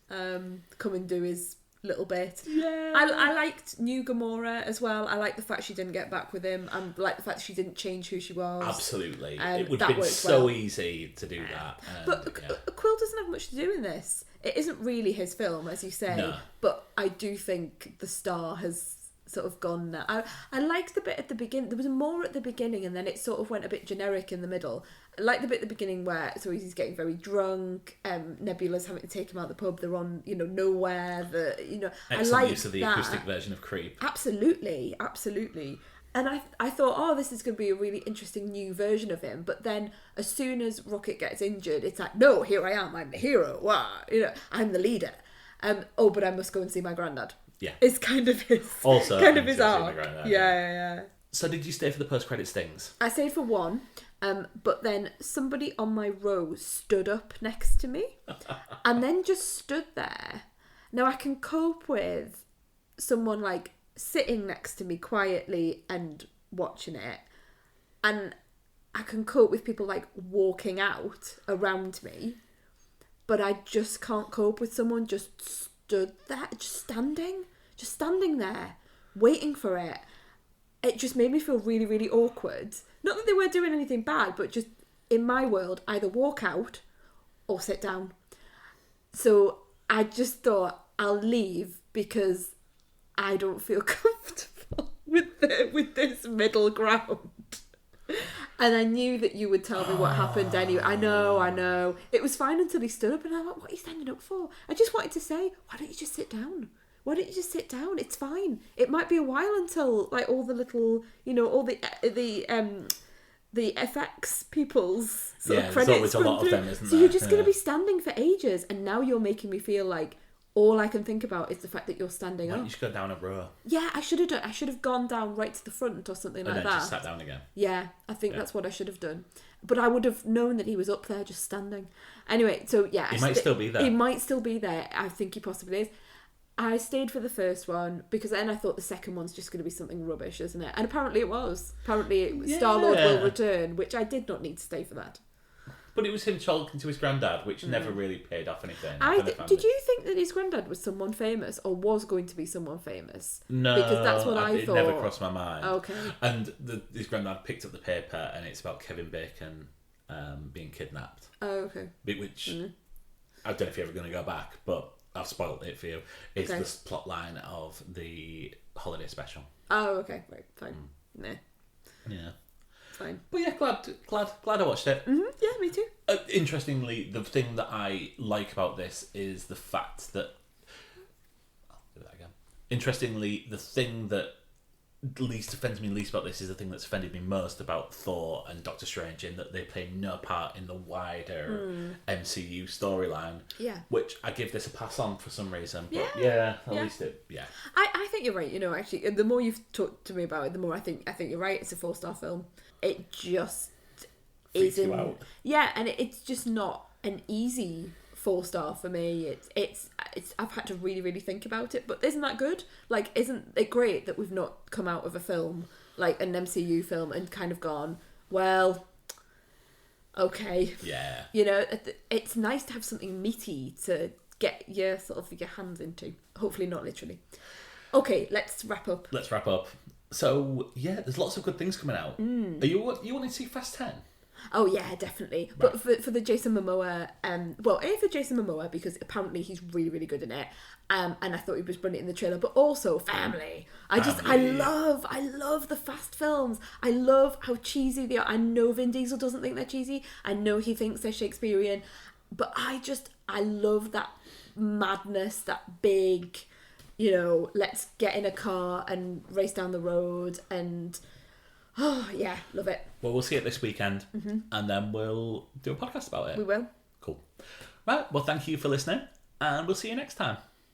come and do his little bit. Yeah. I liked New Gamora as well. I like the fact she didn't get back with him. I like the fact she didn't change who she was. Absolutely. It would have been so easy to do that. But Quill doesn't have much to do in this. It isn't really his film, as you say. No. But I do think the star has sort of gone now. I liked the bit at the beginning. There was more at the beginning and then it sort of went a bit generic in the middle. I like the bit at the beginning where he's getting very drunk. Nebula's having to take him out of the pub. They're on nowhere. Excellent I like use of the acoustic version of Creep. Absolutely. And I thought, this is going to be a really interesting new version of him. But then as soon as Rocket gets injured, it's like, no, here I am. I'm the hero. Wow. I'm the leader. But I must go and see my granddad. Yeah. It's kind of his arc. Yeah. So did you stay for the post-credit stings? I stayed for one. But then somebody on my row stood up next to me and then just stood there. Now I can cope with someone like sitting next to me quietly and watching it. And I can cope with people like walking out around me. But I just can't cope with someone just stood there, just standing there, waiting for it. It just made me feel really, really awkward. Not that they were doing anything bad, but just in my world, either walk out or sit down. So I just thought I'll leave because I don't feel comfortable with this middle ground. And I knew that you would tell me what happened anyway. I know. It was fine until he stood up and I'm like, what are you standing up for? I just wanted to say, why don't you just sit down? It's fine. It might be a while until like all the little, all the FX people's sort of credits. There's always a lot of them, isn't there? So you're just going to be standing for ages, and now you're making me feel like all I can think about is the fact that you're standing up. You should go down a row. Yeah, I should have done. I should have gone down right to the front or something like that. And then just sat down again. Yeah, I think that's what I should have done. But I would have known that he was up there just standing. Anyway, so yeah. He might still be there. He might still be there. I think he possibly is. I stayed for the first one because then I thought the second one's just going to be something rubbish, isn't it? And apparently it was. Star-Lord will return, which I did not need to stay for that. But it was him talking to his granddad, which never really paid off anything. Did you think that his granddad was someone famous or was going to be someone famous? No, because that's what I thought. It never crossed my mind. Okay. And his granddad picked up the paper, and it's about Kevin Bacon being kidnapped. Oh, okay. Which I don't know if you're ever going to go back, but I've spoiled it for you. It's the plot line of the holiday special. Oh, okay. Right, fine. Nah. Yeah. Fine. But yeah, glad I watched it. Mm-hmm. Yeah, me too. Interestingly, the thing that I like about this is the fact that... I'll do that again. Interestingly, the thing that offends me least about this is the thing that's offended me most about Thor and Doctor Strange, in that they play no part in the wider MCU storyline. Yeah. Which I give this a pass on for some reason. But at least it... Yeah. I think you're right, actually. The more you've talked to me about it, the more I think you're right. It's a 4-star film. It just Freaks isn't... you out. Yeah, and it's just not an easy 4-star for me. It's I've had to really, really think about it. But isn't that good? Like, isn't it great that we've not come out of a film, like an MCU film, and kind of gone, well, okay. Yeah. It's nice to have something meaty to get your hands into. Hopefully not literally. Okay, let's wrap up. So, yeah, there's lots of good things coming out. Are you wanting to see Fast 10? Oh yeah, definitely. Right. But for the Jason Momoa, for Jason Momoa, because apparently he's really, really good in it, and I thought he was brilliant in the trailer. But also family. I love the Fast films. I love how cheesy they are. I know Vin Diesel doesn't think they're cheesy. I know he thinks they're Shakespearean, but I love that madness, that big, let's get in a car and race down the road, and oh yeah, love it. Well, we'll see it this weekend, and then we'll do a podcast about it. We will. Cool. Right, well, thank you for listening, and we'll see you next time.